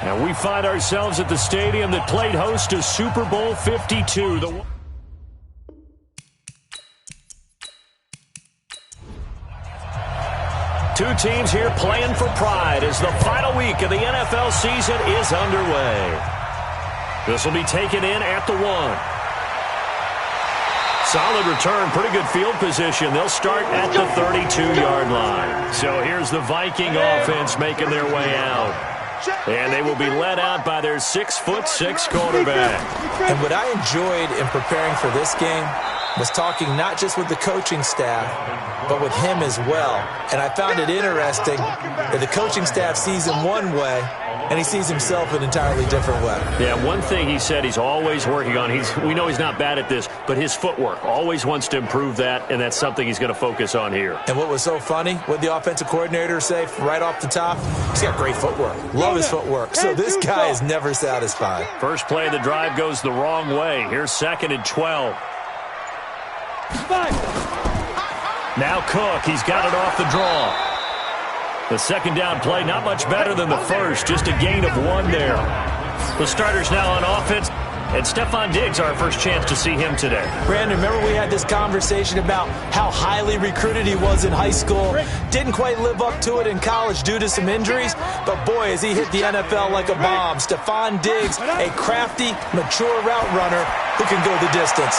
And we find ourselves at the stadium that played host to Super Bowl 52. Two teams here playing for pride as the final week of the NFL season is underway. This will be taken in at the 1. Solid return, pretty good field position. They'll start at the 32-yard line. So here's the Viking offense making their way out. And they will be led out by their 6'6" quarterback. And what I enjoyed in preparing for this game was talking not just with the coaching staff, but with him as well. And I found it interesting that the coaching staff sees him one way, and he sees himself an entirely different way. Yeah, one thing he said he's always working on, we know he's not bad at this, but his footwork, always wants to improve that, and that's something he's going to focus on here. And what was so funny, what the offensive coordinator say right off the top, he's got great footwork. Love his footwork. So this guy is never satisfied. First play of the drive goes the wrong way. Here's 2nd and 12. Now Cook, he's got it off the draw. The second down play, not much better than the first, just a gain of 1 there. The starters now on offense, and Stephon Diggs, our first chance to see him today. Brandon, remember we had this conversation about how highly recruited he was in high school. Didn't quite live up to it in college due to some injuries, but boy, has he hit the NFL like a bomb. Stephon Diggs, a crafty, mature route runner who can go the distance.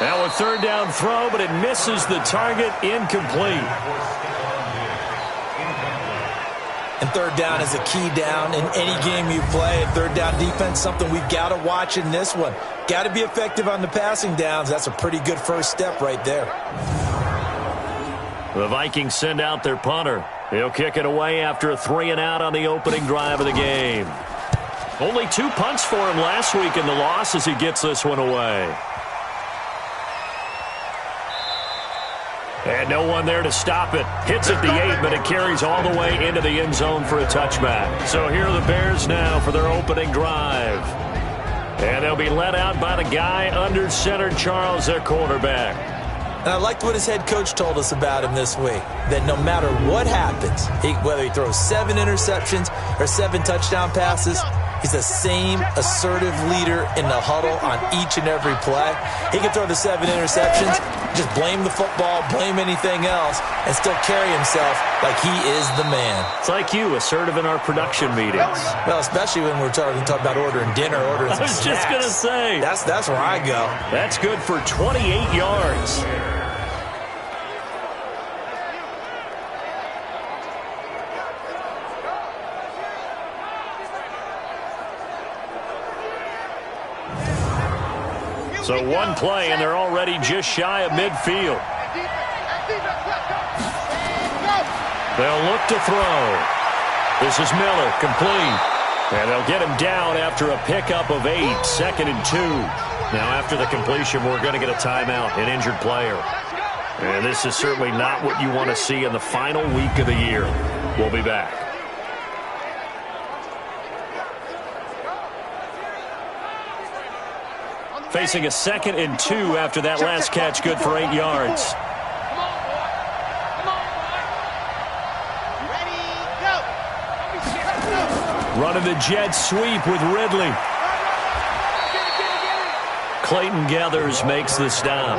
Now a third down throw, but it misses the target, incomplete. And third down is a key down in any game you play. And third down defense, something we've got to watch in this one. Got to be effective on the passing downs. That's a pretty good first step right there. The Vikings send out their punter. He'll kick it away after a 3-and-out on the opening drive of the game. Only 2 punts for him last week in the loss as he gets this one away. And no one there to stop it. Hits at the 8, but it carries all the way into the end zone for a touchback. So here are the Bears now for their opening drive. And they'll be let out by the guy under center, Charles, their quarterback. And I liked what his head coach told us about him this week, that no matter what happens, whether he throws 7 interceptions or 7 touchdown passes, he's the same assertive leader in the huddle on each and every play. He can throw the 7 interceptions, just blame the football, blame anything else, and still carry himself like he is the man. It's like you, assertive in our production meetings. Well, especially when we're talking about ordering dinner, ordering some snacks. I was just going to say. That's where I go. That's good for 28 yards. So one play, and they're already just shy of midfield. They'll look to throw. This is Miller, complete. And they'll get him down after a pickup of 8, 2nd and 2. Now after the completion, we're going to get a timeout, an injured player. And this is certainly not what you want to see in the final week of the year. We'll be back. Facing a 2nd and 2 after that last catch, good for 8 yards. Running the jet sweep with Ridley. Clayton Gathers makes the stop.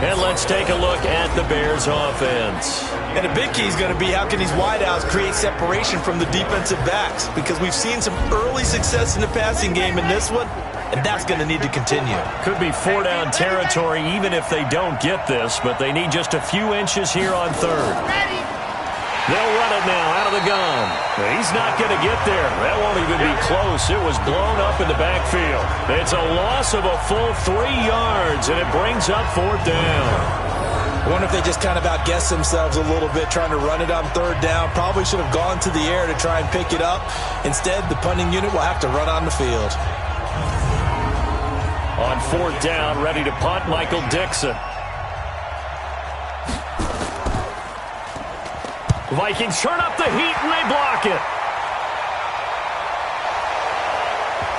And let's take a look at the Bears offense. And a big key is going to be how can these wideouts create separation from the defensive backs, because we've seen some early success in the passing game in this one, and that's going to need to continue. Could be 4-down territory even if they don't get this, but they need just a few inches here on third. They'll run it now out of the gun. He's not going to get there. That won't even be close. It was blown up in the backfield. It's a loss of a full 3 yards, and it brings up 4th down. I wonder if they just kind of outguessed themselves a little bit trying to run it on 3rd down. Probably should have gone to the air to try and pick it up. Instead, the punting unit will have to run on the field. On 4th down, ready to punt, Michael Dixon. Vikings turn up the heat, and they block it.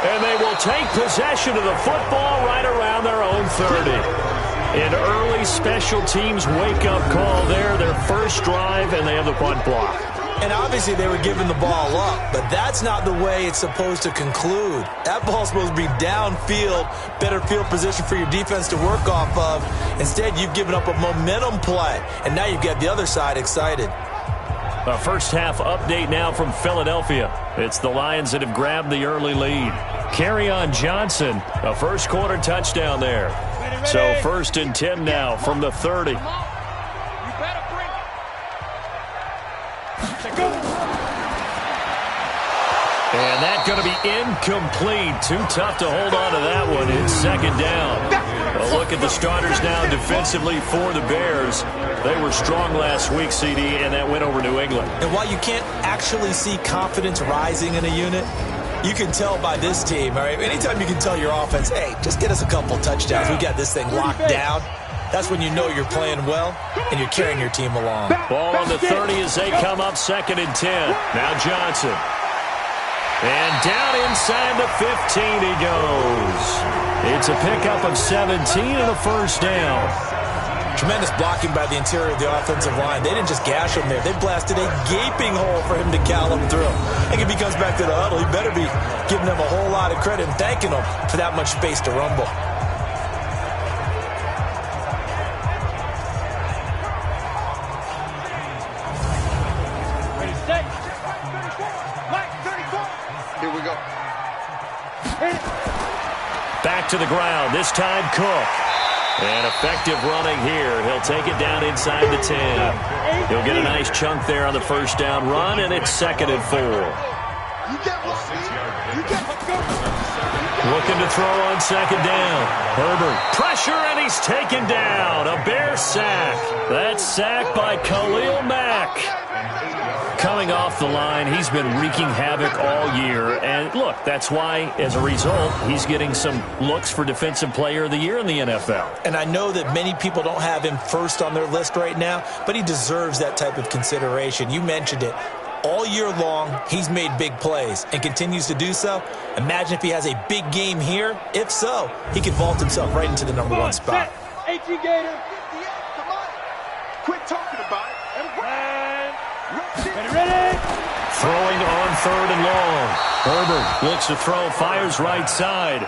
And they will take possession of the football right around their own 30. An early special teams wake-up call there, their first drive, and they have the punt block. And obviously they were giving the ball up, but that's not the way it's supposed to conclude. That ball's supposed to be downfield, better field position for your defense to work off of. Instead, you've given up a momentum play, and now you've got the other side excited. A first-half update now from Philadelphia. It's the Lions that have grabbed the early lead. Kerryon Johnson, a first-quarter touchdown there. So 1st and 10 now from the 30. And that's going to be incomplete. Too tough to hold on to that one. It's 2nd down. A look at the starters now defensively for the Bears. They were strong last week, CD, and that went over New England. And while you can't actually see confidence rising in a unit, you can tell by this team, all right? Anytime you can tell your offense, hey, just get us a couple touchdowns. We got this thing locked down. That's when you know you're playing well and you're carrying your team along. Ball on the 30 as they come up 2nd and 10. Now Johnson. And down inside the 15 he goes. It's a pickup of 17 and a first down. Tremendous blocking by the interior of the offensive line. They didn't just gash him there. They blasted a gaping hole for him to gallop through. I think if he comes back to the huddle, he better be giving them a whole lot of credit and thanking them for that much space to rumble. Here we go. Back to the ground. This time Cook. And effective running here. He'll take it down inside the 10. He'll get a nice chunk there on the first down run, and it's 2nd and 4. Looking to throw on 2nd down. Herbert. Pressure, and he's taken down. A Bear sack. That's sacked by Khalil Mack. Coming off the line, he's been wreaking havoc all year. And look, that's why, as a result, he's getting some looks for Defensive Player of the Year in the NFL. And I know that many people don't have him first on their list right now, but he deserves that type of consideration. You mentioned it. All year long, he's made big plays and continues to do so. Imagine if he has a big game here. If so, he could vault himself right into the #1 spot. Gator. Come on. Quit talking about it. Ready. Throwing on 3rd and long. Herbert looks to throw, fires right side.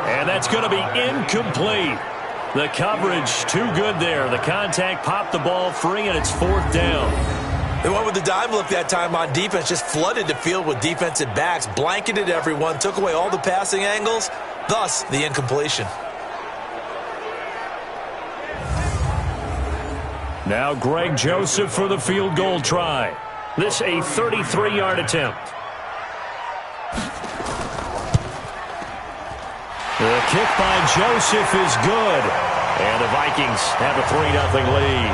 And that's going to be incomplete. The coverage too good there. The contact popped the ball free, and it's 4th down. They went with the dime look that time on defense, just flooded the field with defensive backs, blanketed everyone, took away all the passing angles, thus the incompletion. Now Greg Joseph for the field goal try. This a 33-yard attempt. The kick by Joseph is good. And the Vikings have a 3-0 lead.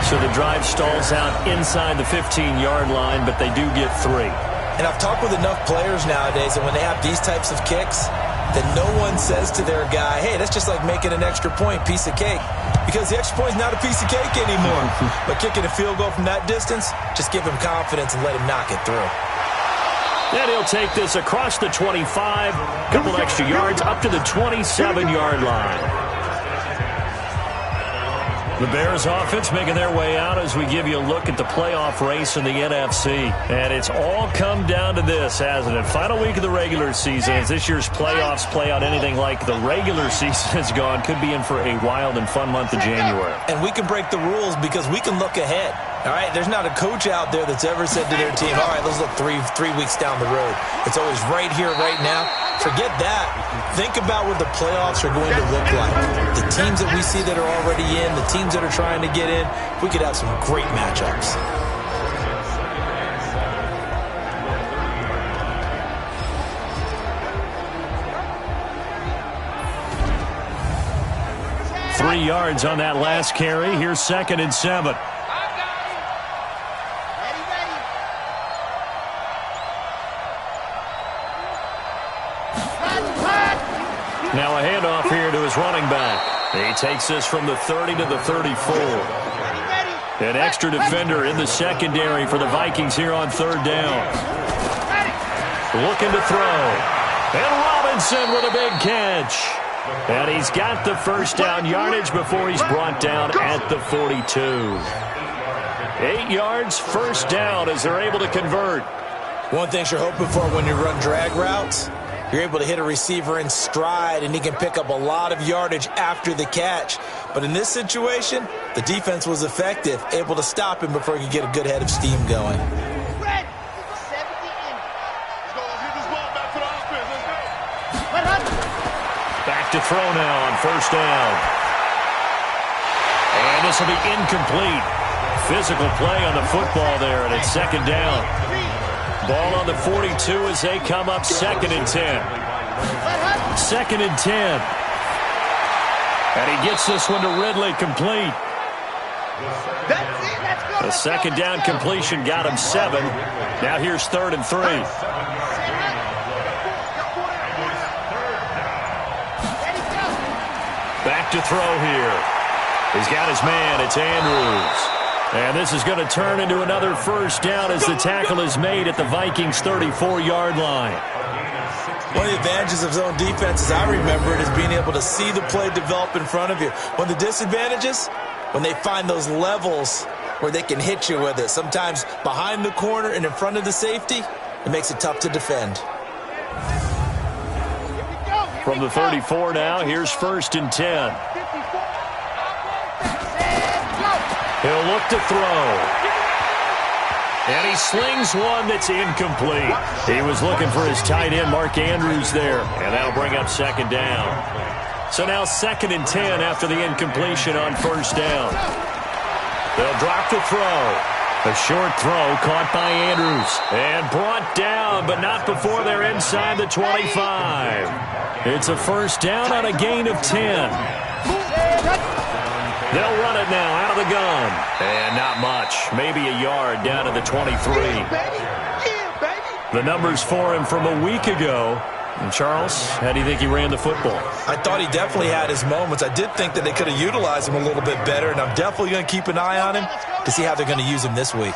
So the drive stalls out inside the 15-yard line, but they do get 3. And I've talked with enough players nowadays that when they have these types of kicks, that no one says to their guy, hey, that's just like making an extra point, piece of cake. Because the extra point is not a piece of cake anymore. But kicking a field goal from that distance, just give him confidence and let him knock it through. And he'll take this across the 25, couple extra yards, up to the 27-yard line. The Bears offense making their way out as we give you a look at the playoff race in the NFC. And it's all come down to this, hasn't it? Final week of the regular season. As this year's playoffs play out anything like the regular season has gone, could be in for a wild and fun month of January. And we can break the rules because we can look ahead. All right, there's not a coach out there that's ever said to their team, all right, let's look three weeks down the road. It's always right here, right now. Forget that. Think about what the playoffs are going to look like. The teams that we see that are already in, the teams that are trying to get in, we could have some great matchups. Three yards on that last carry. Here's 2nd and 7. Now a handoff here to his running back. He takes this from the 30 to the 34. An extra defender in the secondary for the Vikings here on 3rd down. Looking to throw. And Robinson with a big catch. And he's got the first down yardage before he's brought down at the 42. 8 yards, first down as they're able to convert. One thing you're hoping for when you run drag routes, you're able to hit a receiver in stride, and he can pick up a lot of yardage after the catch. But in this situation, the defense was effective, able to stop him before he could get a good head of steam going. Back to throw now on first down. And this will be incomplete. Physical play on the football there, and it's second down. Ball on the 42 as they come up 2nd and 10. 2nd and 10. And he gets this one to Ridley complete. The second down completion got him 7. Now here's 3rd and 3. Back to throw here. He's got his man. It's Andrews. And this is going to turn into another first down as the tackle is made at the Vikings' 34-yard line. One of the advantages of zone defense, as I remember it, is being able to see the play develop in front of you. One of the disadvantages, when they find those levels where they can hit you with it, sometimes behind the corner and in front of the safety, it makes it tough to defend. From the 34 now, here's 1st and 10. He'll look to throw. And he slings one that's incomplete. He was looking for his tight end, Mark Andrews, there. And that'll bring up 2nd down. So now 2nd and 10 after the incompletion on first down. They'll drop the throw. A short throw caught by Andrews. And brought down, but not before they're inside the 25. It's a first down on a gain of 10. They'll run it now out of the gun. And not much. Maybe a yard down to the 23. The numbers for him from a week ago. And Charles, how do you think he ran the football? I thought he definitely had his moments. I did think that they could have utilized him a little bit better, and I'm definitely going to keep an eye on him to see how they're going to use him this week.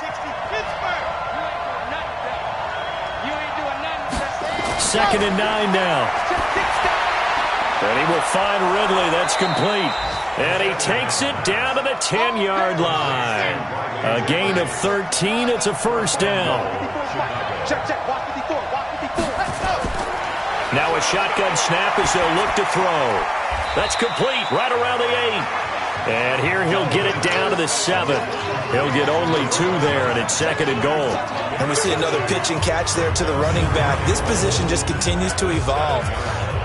2nd and 9 now. And he will find Ridley. That's complete. And he takes it down to the 10-yard line. A gain of 13. It's a first down. Now a shotgun snap as they'll look to throw. That's complete right around the 8. And here he'll get it down to the 7. He'll get only 2 there, and it's 2nd and goal. And we see another pitch and catch there to the running back. This position just continues to evolve.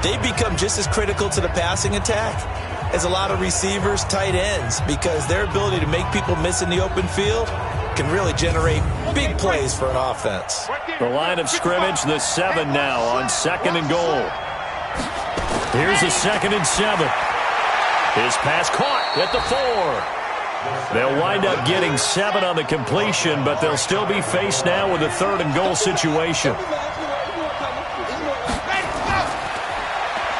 They become just as critical to the passing attack as a lot of receivers, tight ends, because their ability to make people miss in the open field can really generate big plays for an offense. The line of scrimmage, the 7 now on 2nd and goal. Here's a 2nd and 7. His pass caught at the 4. They'll wind up getting 7 on the completion, but they'll still be faced now with a 3rd and goal situation.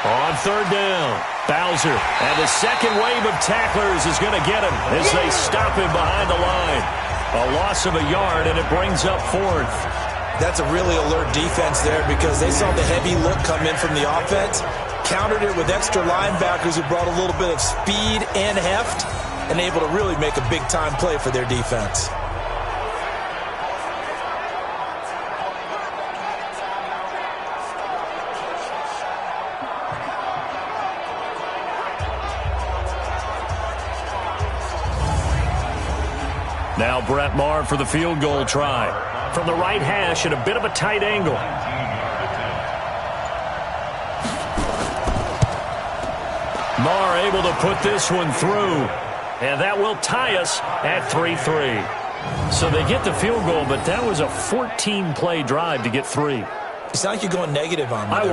On 3rd down, Bowser, and the second wave of tacklers is going to get him as they stop him behind the line. A loss of a yard, and it brings up 4th. That's a really alert defense there because they saw the heavy look come in from the offense, countered it with extra linebackers who brought a little bit of speed and heft, and able to really make a big-time play for their defense. Now Brett Maher for the field goal try. From the right hash at a bit of a tight angle. Maher able to put this one through. And that will tie us at 3-3. So they get the field goal, but that was a 14-play drive to get 3. It's not like you're going negative on me, I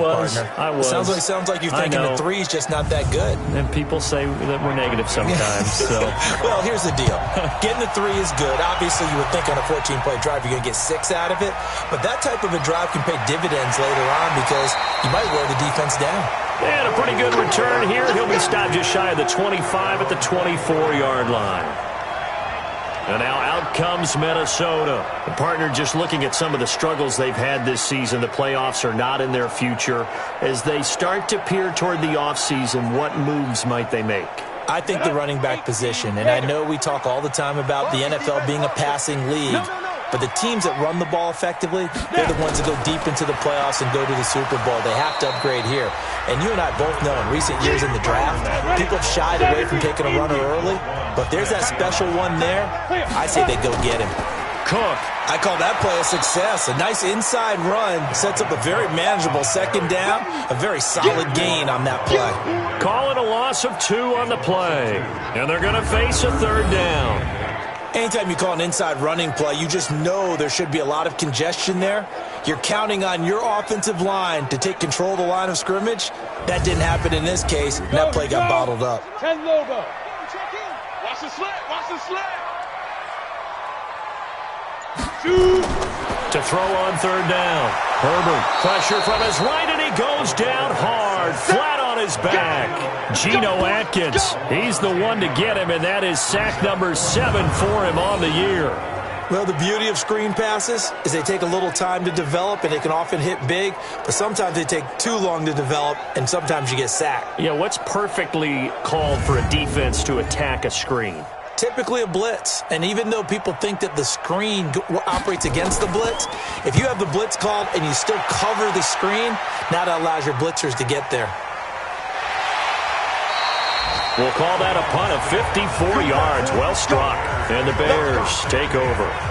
was. Sounds like you're thinking the 3 is just not that good. And people say that we're negative sometimes. So. Well, here's the deal. Getting the 3 is good. Obviously, you would think on a 14-play drive you're going to get 6 out of it. But that type of a drive can pay dividends later on because you might wear the defense down. And a pretty good return here. He'll be stopped just shy of the 25 at the 24-yard line. And now out comes Minnesota. The partner just looking at some of the struggles they've had this season. The playoffs are not in their future. As they start to peer toward the offseason, what moves might they make? I think the running back position, and I know we talk all the time about the NFL being a passing league, but the teams that run the ball effectively, they're the ones that go deep into the playoffs and go to the Super Bowl. They have to upgrade here. And you and I both know in recent years in the draft, people have shied away from taking a runner early, but if there's that special one there, I say they go get him. Cook. I call that play a success. A nice inside run sets up a very manageable second down, a very solid gain on that play. Call it a loss of 2 on the play, and they're going to face a third down. Anytime you call an inside running play, you just know there should be a lot of congestion there. You're counting on your offensive line to take control of the line of scrimmage. That didn't happen in this case. That play got bottled up. 10 logo. Watch the slant. Watch the slant. To throw on third down. Herbert, pressure from his right, and he goes down hard, flat on his back. Geno Atkins, he's the one to get him, and that is sack number 7 for him on the year. Well, the beauty of screen passes is they take a little time to develop, and they can often hit big, but sometimes they take too long to develop, and sometimes you get sacked. Yeah, what's perfectly called for a defense to attack a screen? Typically a blitz, and even though people think that the screen operates against the blitz, if you have the blitz called and you still cover the screen, now that allows your blitzers to get there. We'll call that a punt of 54 yards. Well struck, and the Bears take over.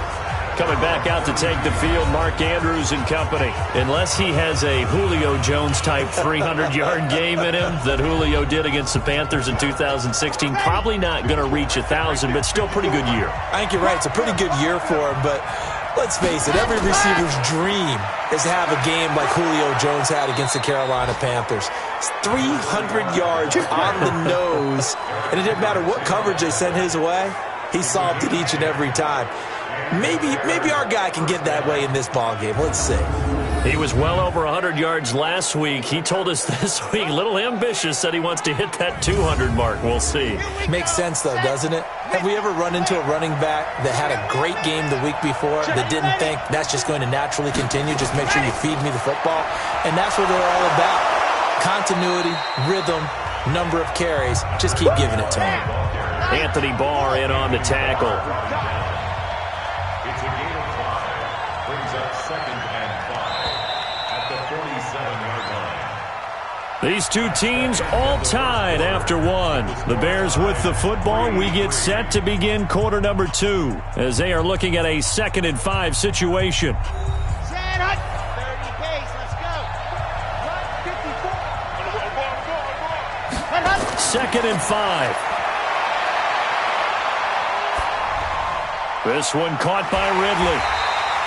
Coming back out to take the field, Mark Andrews and company. Unless he has a Julio Jones-type 300-yard game in him that Julio did against the Panthers in 2016, probably not going to reach 1,000, but still pretty good year. I think you're right. It's a pretty good year for him, but let's face it, every receiver's dream is to have a game like Julio Jones had against the Carolina Panthers. It's 300 yards on the nose, and it didn't matter what coverage they sent his way. He solved it each and every time. Maybe our guy can get that way in this ballgame. Let's see. He was well over 100 yards last week. He told us this week, a little ambitious, said he wants to hit that 200 mark. We'll see. Makes sense, though, doesn't it? Have we ever run into a running back that had a great game the week before that didn't think that's just going to naturally continue? Just make sure you feed me the football. And that's what they're all about. Continuity, rhythm, number of carries. Just keep giving it to him. Anthony Barr in on the tackle. These two teams all tied after one. The Bears with the football. We get set to begin quarter number 2 as they are looking at a 2nd and 5 situation. 30 pace, let's go. 2nd and 5. This one caught by Ridley.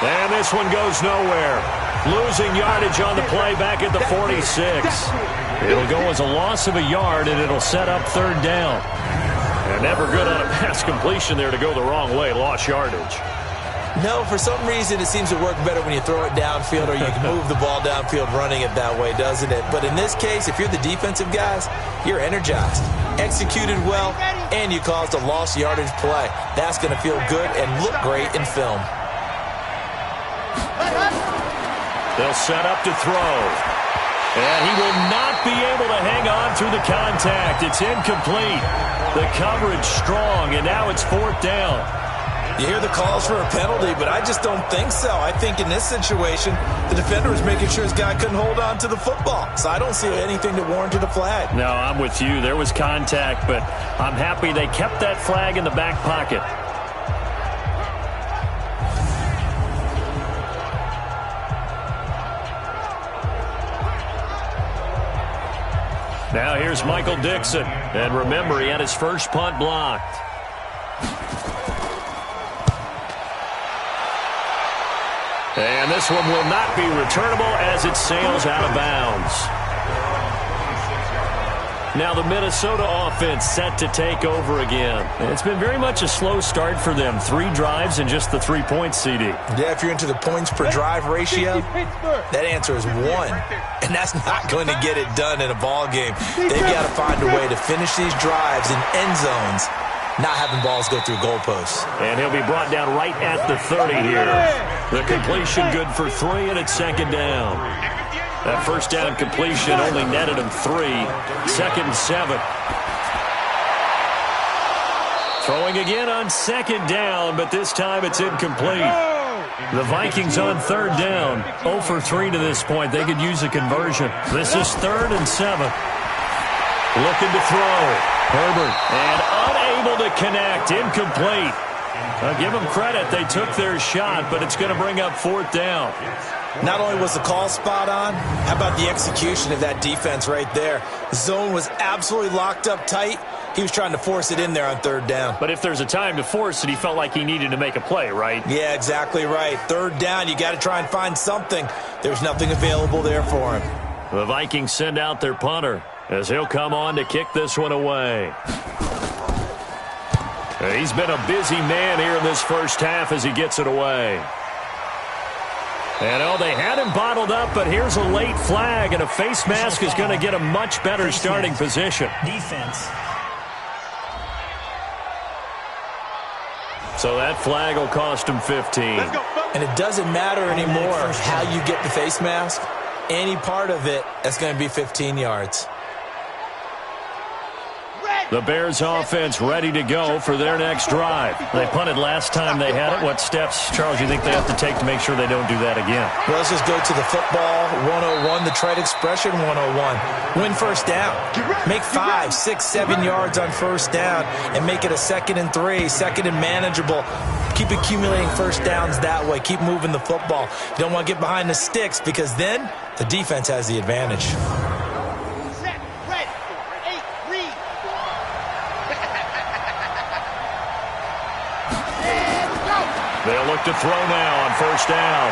And this one goes nowhere. Losing yardage on the play back at the 46. It'll go as a loss of a yard, and it'll set up third down. And never good on a pass completion there to go the wrong way. Lost yardage. No, for some reason it seems to work better when you throw it downfield or you can move the ball downfield running it that way, doesn't it? But in this case, if you're the defensive guys, you're energized, executed well, and you caused a lost yardage play. That's going to feel good and look great in film. They'll set up to throw. And he will not be able to hang on through the contact. It's incomplete. The coverage strong, and now it's 4th down. You hear the calls for a penalty, but I just don't think so. I think in this situation, the defender was making sure his guy couldn't hold on to the football. So I don't see anything that warranted a flag. No, I'm with you. There was contact, but I'm happy they kept that flag in the back pocket. Now here's Michael Dixon. And remember, he had his first punt blocked. And this one will not be returnable as it sails out of bounds. Now the Minnesota offense set to take over again. It's been very much a slow start for them. 3 drives and just the 3 points, CD. Yeah, if you're into the points per drive ratio, that answer is 1. And that's not going to get it done in a ball game. They've got to find a way to finish these drives in end zones, not having balls go through goalposts. And he'll be brought down right at the 30 here. The completion good for 3, and it's 2nd down. That first down completion only netted him 3. 2nd and 7. Throwing again on second down, but this time it's incomplete. The Vikings on third down. 0 for 3 to this point. They could use a conversion. This is 3rd and 7. Looking to throw. Herbert. And unable to connect. Incomplete. I'll give them credit. They took their shot, but it's going to bring up 4th down. Not only was the call spot on, how about the execution of that defense right there? The zone was absolutely locked up tight. He was trying to force it in there on 3rd down. But if there's a time to force it, he felt like he needed to make a play, right? Yeah, exactly right. 3rd down, you got to try and find something. There's nothing available there for him. The Vikings send out their punter as he'll come on to kick this one away. He's been a busy man here in this first half as he gets it away. And, they had him bottled up, but here's a late flag, and a face mask is going to get a much better starting position. Defense. So that flag will cost him 15. And it doesn't matter anymore how you get the face mask. Any part of it, that's going to be 15 yards. The Bears offense ready to go for their next drive. They punted last time they had it. What steps, Charles, you think they have to take to make sure they don't do that again? Well, let's just go to the football 101, the trade expression 101. Win first down. Make 5, 6, 7 yards on first down and make it a 2nd and 3, 2nd and manageable. Keep accumulating first downs that way. Keep moving the football. You don't want to get behind the sticks because then the defense has the advantage. They'll look to throw now on first down.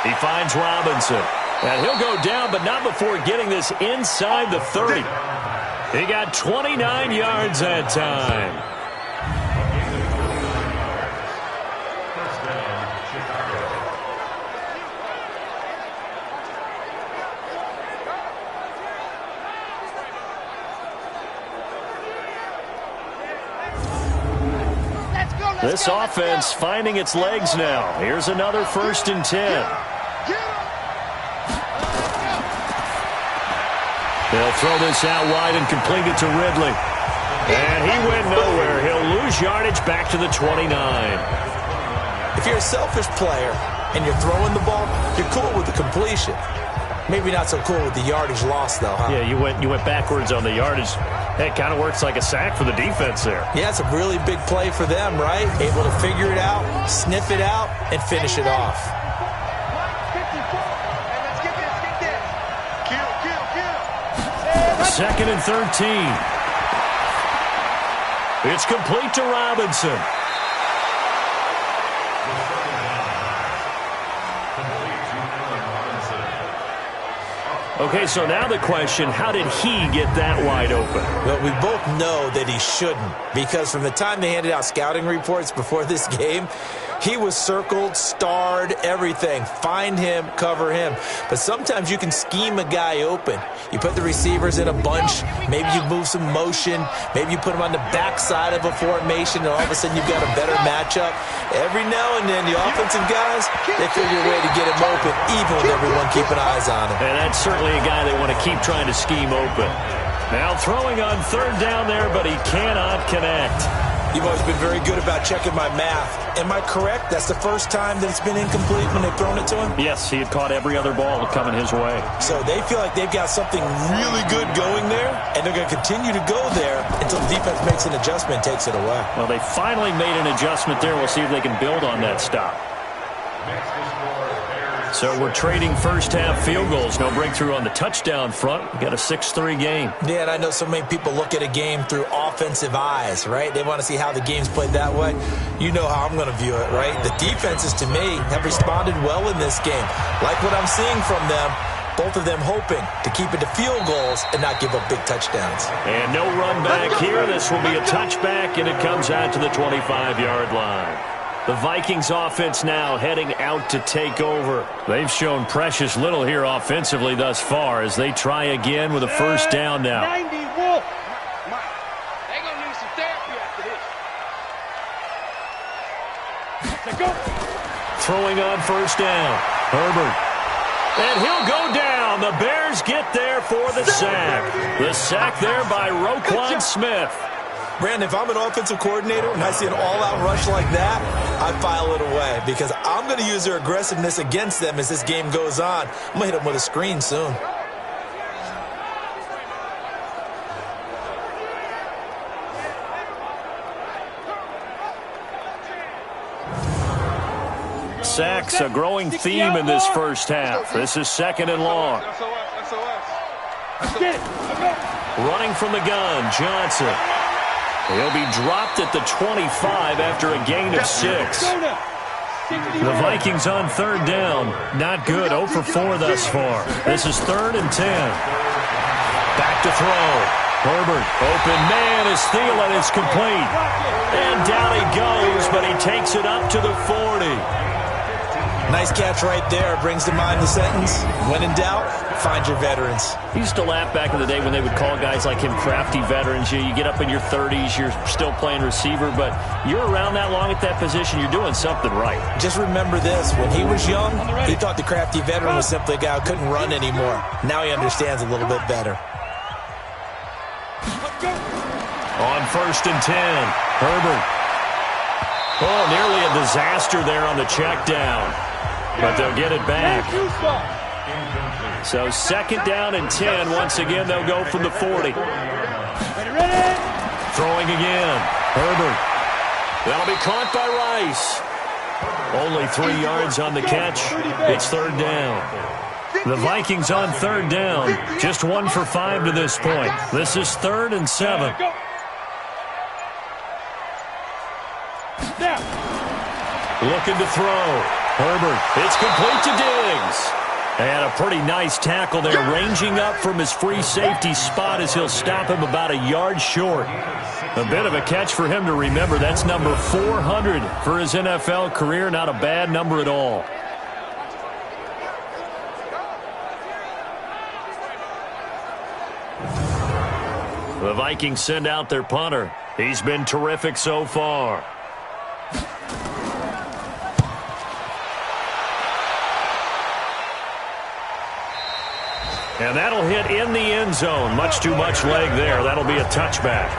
He finds Robinson. And he'll go down, but not before getting this inside the 30. He got 29 yards that time. This offense finding its legs now. Here's another 1st and 10. They'll throw this out wide and complete it to Ridley. And he went nowhere. He'll lose yardage back to the 29. If you're a selfish player and you're throwing the ball, you're cool with the completion. Maybe not so cool with the yardage loss, though, huh? Yeah, you went backwards on the yardage. It kind of works like a sack for the defense there. Yeah, it's a really big play for them, right? Able to figure it out, sniff it out, and finish it off. 2nd and 13. It's complete to Robinson. Okay, so now the question, how did he get that wide open? Well, we both know that he shouldn't, because from the time they handed out scouting reports before this game, he was circled, starred, everything. Find him, cover him. But sometimes you can scheme a guy open. You put the receivers in a bunch. Maybe you move some motion. Maybe you put him on the backside of a formation, and all of a sudden you've got a better matchup. Every now and then, the offensive guys, they figure a way to get him open, even with everyone keeping eyes on him. And that's certainly a guy they want to keep trying to scheme open. Now throwing on 3rd down there, but he cannot connect. You've always been very good about checking my math. Am I correct? That's the first time that it's been incomplete when they've thrown it to him? Yes, he had caught every other ball coming his way. So they feel like they've got something really good going there, and they're going to continue to go there until the defense makes an adjustment and takes it away. Well, they finally made an adjustment there. We'll see if they can build on that stop. So we're trading first-half field goals. No breakthrough on the touchdown front. We got a 6-3 game. Yeah, and I know so many people look at a game through offensive eyes, right? They want to see how the game's played that way. You know how I'm going to view it, right? The defenses, to me, have responded well in this game. Like what I'm seeing from them, both of them hoping to keep it to field goals and not give up big touchdowns. And no run back here. This will be a touchback, and it comes out to the 25-yard line. The Vikings offense now heading out to take over. They've shown precious little here offensively thus far as they try again with a first down now. 90 Wolf. They're going to need some therapy after this. Let's go. Throwing on first down. Herbert. And he'll go down. The Bears get there for the sack. The sack there by Roquan Smith. Brandon, if I'm an offensive coordinator and I see an all-out rush like that, I file it away because I'm going to use their aggressiveness against them as this game goes on. I'm going to hit them with a screen soon. Sacks, a growing theme in this first half. This is 2nd and long. Running from the gun, Johnson. He'll be dropped at the 25 after a gain of 6. The Vikings on 3rd down. Not good. 0 for 4 thus far. This is 3rd and 10. Back to throw. Herbert, open man is Thielen. It's complete. And down he goes, but he takes it up to the 40. Nice catch right there. Brings to mind the sentence, when in doubt, find your veterans. He used to laugh back in the day when they would call guys like him crafty veterans. You get up in your 30s, you're still playing receiver, but you're around that long at that position, you're doing something right. Just remember this. When he was young, he thought the crafty veteran was simply a guy who couldn't run anymore. Now he understands a little bit better. On 1st and 10, Herbert. Oh, nearly a disaster there on the check down. But they'll get it back. So 2nd down and 10. Once again, they'll go from the 40. Throwing again. Herbert. That'll be caught by Rice. Only 3 yards on the catch. It's 3rd down. The Vikings on 3rd down. Just 1 for 5 to this point. This is 3rd and 7. Looking to throw. Herbert, it's complete to Diggs. And a pretty nice tackle there, ranging up from his free safety spot as he'll stop him about a yard short. A bit of a catch for him to remember. That's number 400 for his NFL career. Not a bad number at all. The Vikings send out their punter. He's been terrific so far. And that'll hit in the end zone. Much too much leg there. That'll be a touchback.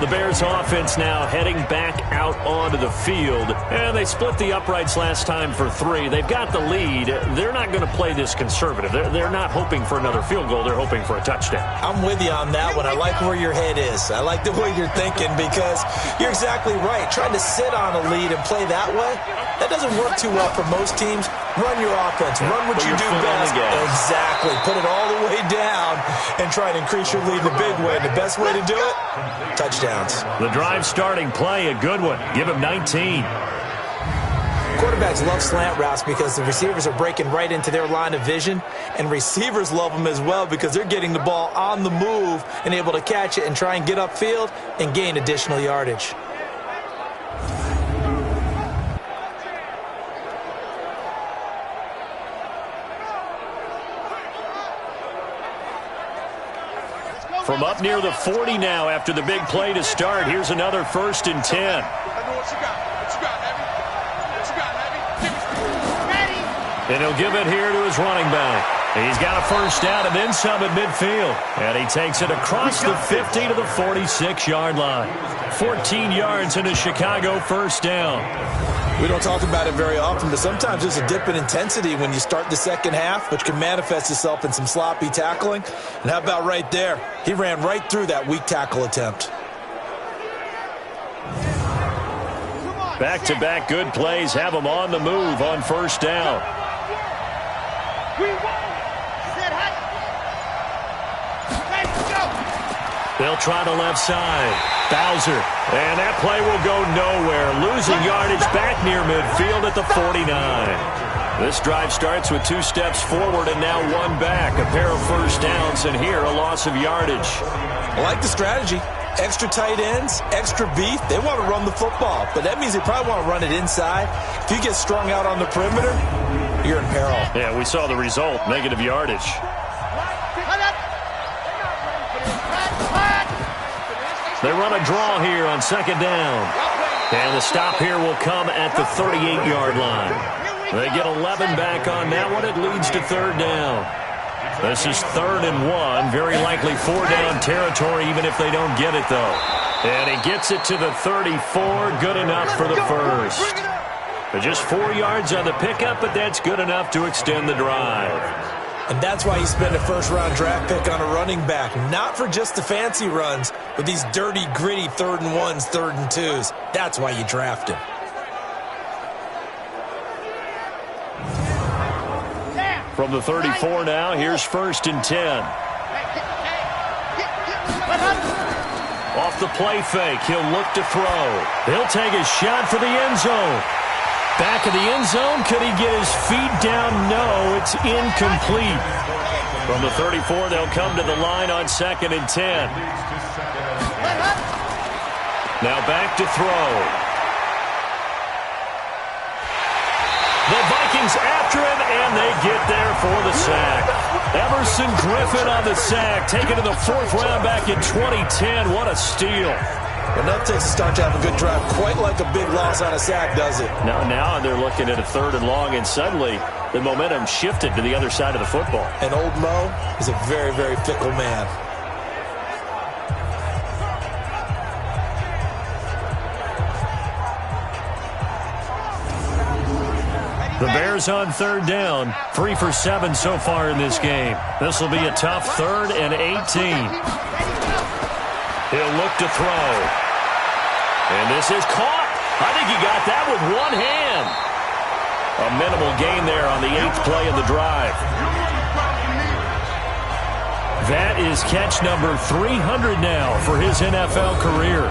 The Bears offense now heading back out onto the field. And they split the uprights last time for 3. They've got the lead. They're not going to play this conservative. They're not hoping for another field goal. They're hoping for a touchdown. I'm with you on that one. I like where your head is. I like the way you're thinking because you're exactly right. Trying to sit on a lead and play that way, that doesn't work too well for most teams. Run your offense. Run what you do best. Exactly. Put it all the way down and try to increase your lead the big way. And the best way to do it, touchdowns. The drive starting play, a good one. Give him 19. Quarterbacks love slant routes because the receivers are breaking right into their line of vision, and receivers love them as well because they're getting the ball on the move and able to catch it and try and get upfield and gain additional yardage. From up near the 40 now after the big play to start. Here's another 1st and 10. And he'll give it here to his running back. He's got a 1st down and then some at midfield. And he takes it across the 50 to the 46-yard line. 14 yards in a Chicago 1st down. We don't talk about it very often, but sometimes there's a dip in intensity when you start the second half, which can manifest itself in some sloppy tackling. And how about right there? He ran right through that weak tackle attempt. Back-to-back good plays have him on the move on 1st down. They'll try the left side. Bowser. And that play will go nowhere. Losing yardage back near midfield at the 49. This drive starts with 2 steps forward and now 1 back. A pair of 1st downs, and here a loss of yardage. I like the strategy. Extra tight ends, extra beef. They want to run the football, but that means they probably want to run it inside. If you get strung out on the perimeter, you're in peril. Yeah, we saw the result, negative yardage. They run a draw here on 2nd down. And the stop here will come at the 38-yard line. They get 11 back on that one. It leads to 3rd down. This is 3rd and 1. Very likely 4-down territory, even if they don't get it, though. And he gets it to the 34. Good enough for the first. But just 4 yards on the pickup, but that's good enough to extend the drive. And that's why you spend a first-round draft pick on a running back. Not for just the fancy runs, but these dirty, gritty 3rd and 1s, 3rd and 2s. That's why you draft him. From the 34 now, here's 1st and 10. Off the play fake, he'll look to throw. He'll take a shot for the end zone. Back of the end zone, could he get his feet down? No, it's incomplete. From the 34, they'll come to the line on 2nd and 10. Now back to throw. The Vikings after him, and they get there for the sack. Emerson Griffin on the sack, taken to the 4th round back in 2010. What a steal. Well, that takes a start to have a good drive, quite like a big loss on a sack, does it? Now they're looking at a 3rd and long, and suddenly the momentum shifted to the other side of the football. And old Mo is a very, very fickle man. The Bears on 3rd down, 3 for 7 so far in this game. This will be a tough 3rd and 18. He'll look to throw. And this is caught. I think he got that with one hand. A minimal gain there on the 8th play of the drive. That is catch number 300 now for his NFL career.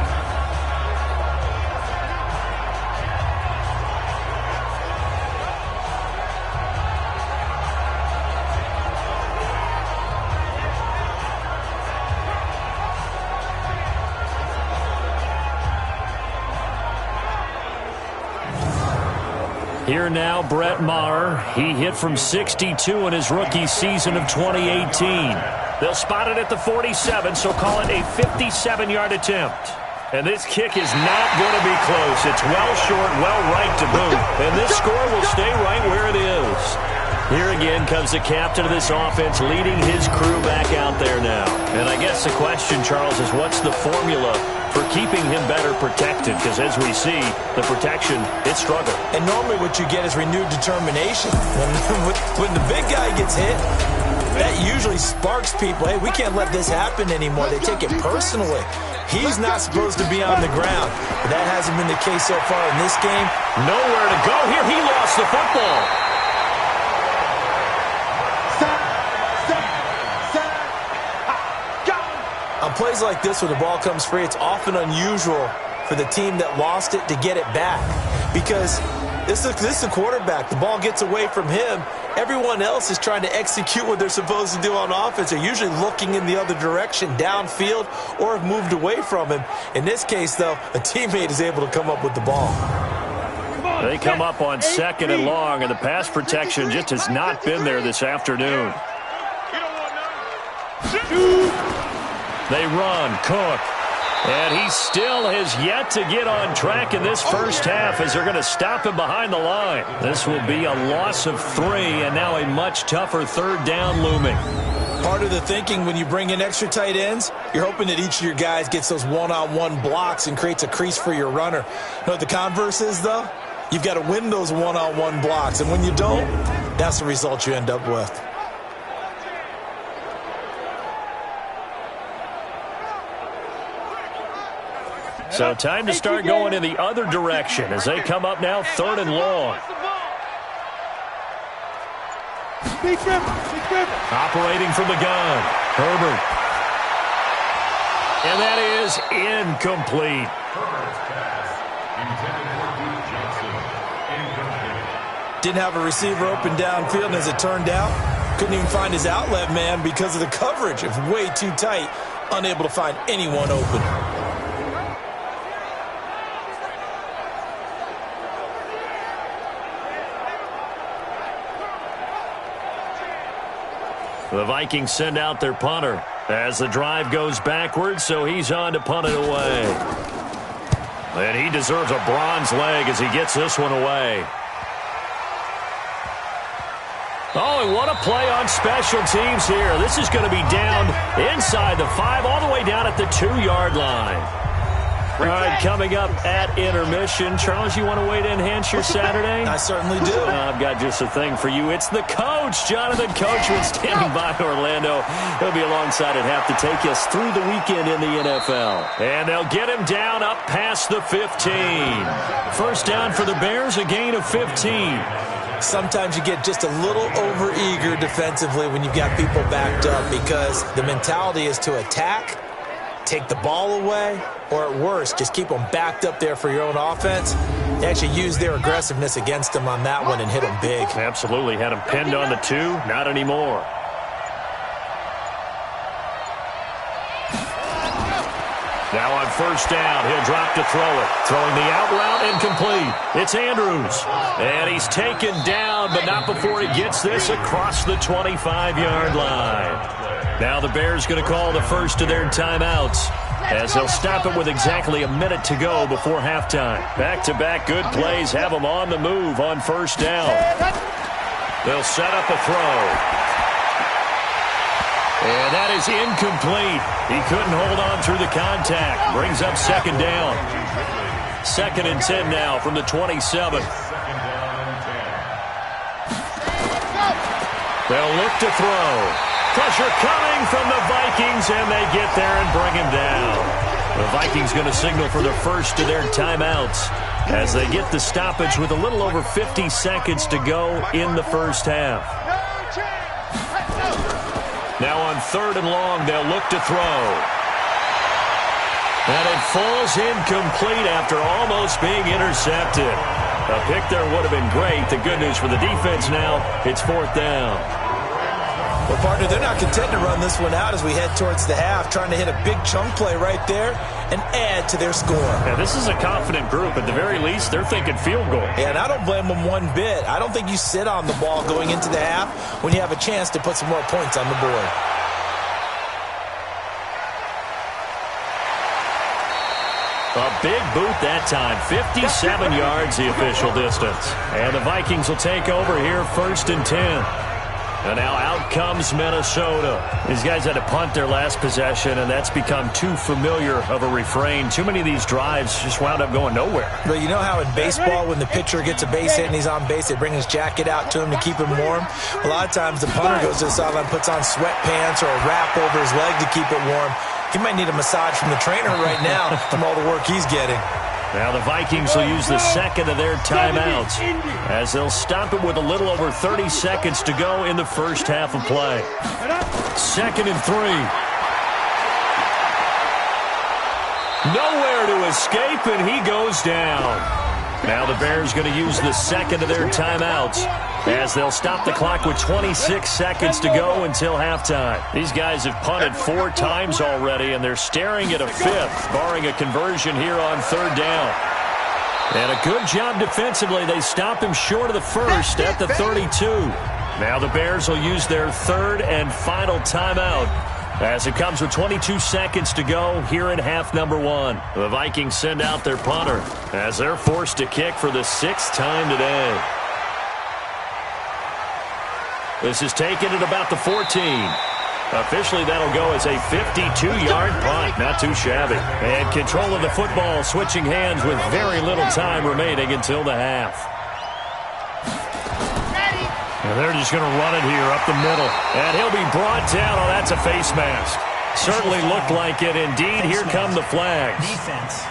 Here now, Brett Maher. He hit from 62 in his rookie season of 2018. They'll spot it at the 47, so call it a 57-yard attempt. And this kick is not going to be close. It's well short, well right to boot. And this score will stay right where it is. Here again comes the captain of this offense leading his crew back out there now. And I guess the question, Charles, is what's the formula for keeping him better protected? Because as we see, the protection, it's struggled. And normally what you get is renewed determination. When the big guy gets hit, that usually sparks people. Hey, we can't let this happen anymore. They take it personally. He's not supposed to be on the ground. But that hasn't been the case so far in this game. Nowhere to go here. He lost the football. On plays like this where the ball comes free, it's often unusual for the team that lost it to get it back. Because this is the quarterback. The ball gets away from him. Everyone else is trying to execute what they're supposed to do on offense. They're usually looking in the other direction, downfield, or have moved away from him. In this case, though, a teammate is able to come up with the ball. They come up on 2nd and long, and the pass protection just has not been there this afternoon. They run, Cook. And he still has yet to get on track in this first half as they're going to stop him behind the line. This will be a loss of 3 and now a much tougher 3rd down looming. Part of the thinking when you bring in extra tight ends, you're hoping that each of your guys gets those one-on-one blocks and creates a crease for your runner. You know what the converse is, though? You've got to win those one-on-one blocks, and when you don't, that's the result you end up with. So time to start going in the other direction as they come up now 3rd and long. Operating from the gun, Herbert. And that is incomplete. Didn't have a receiver open downfield, and as it turned out, couldn't even find his outlet man because of the coverage. It was way too tight, unable to find anyone open. The Vikings send out their punter as the drive goes backwards, so he's on to punt it away. And he deserves a bronze leg as he gets this one away. Oh, and what a play on special teams here. This is going to be down inside the 5, all the way down at the 2-yard line. All right, coming up at intermission. Charles, you want to wait to enhance your Saturday? I certainly do. I've got just a thing for you. It's the coach, Jonathan Coachman, standing by Orlando. He'll be alongside at half to take us through the weekend in the NFL. And they'll get him down up past the 15. First down for the Bears, a gain of 15. Sometimes you get just a little over-eager defensively when you've got people backed up because the mentality is to attack, take the ball away, or at worst, just keep them backed up there for your own offense. They actually used their aggressiveness against them on that one and hit them big. Absolutely. Had them pinned on the 2. Not anymore. Now on first down, he'll drop to throw it. Throwing the out route incomplete. It's Andrews. And he's taken down, but not before he gets this across the 25-yard line. Now the Bears going to call the first of their timeouts as they'll stop it with exactly a minute to go before halftime. Back-to-back good plays have them on the move on first down. They'll set up a throw. And that is incomplete. He couldn't hold on through the contact. Brings up second down. 2nd and 10 now from the 27. They'll look to throw. Pressure coming from the Vikings, and they get there and bring him down. The Vikings going to signal for the first of their timeouts as they get the stoppage with a little over 50 seconds to go in the first half. Now on 3rd and long, they'll look to throw. And it falls incomplete after almost being intercepted. A pick there would have been great. The good news for the defense now, it's 4th down. Well, partner, they're not content to run this one out as we head towards the half, trying to hit a big chunk play right there and add to their score. Yeah, this is a confident group. At the very least, they're thinking field goal. Yeah, and I don't blame them one bit. I don't think you sit on the ball going into the half when you have a chance to put some more points on the board. A big boot that time. 57 yards the official distance. And the Vikings will take over here 1st and 10. And now out comes Minnesota. These guys had to punt their last possession, and that's become too familiar of a refrain. Too many of these drives just wound up going nowhere. But you know how in baseball, when the pitcher gets a base hit and he's on base, they bring his jacket out to him to keep him warm? A lot of times the punter goes to the sideline, puts on sweatpants or a wrap over his leg to keep it warm. He might need a massage from the trainer right now from all the work he's getting. Now the Vikings will use the second of their timeouts as they'll stop it with a little over 30 seconds to go in the first half of play. 2nd and 3. Nowhere to escape, and he goes down. Now the Bears going to use the second of their timeouts as they'll stop the clock with 26 seconds to go until halftime. These guys have punted 4 times already, and they're staring at a 5th, barring a conversion here on 3rd down. And a good job defensively. They stop him short of the first at the 32. Now the Bears will use their 3rd and final timeout as it comes with 22 seconds to go here in half number 1. The Vikings send out their punter as they're forced to kick for the 6th time today. This is taken at about the 14. Officially, that'll go as a 52-yard punt. Not too shabby. And control of the football switching hands with very little time remaining until the half. And they're just going to run it here up the middle. And he'll be brought down. Oh, that's a face mask. Certainly looked like it. Indeed, here come the flags. Defense.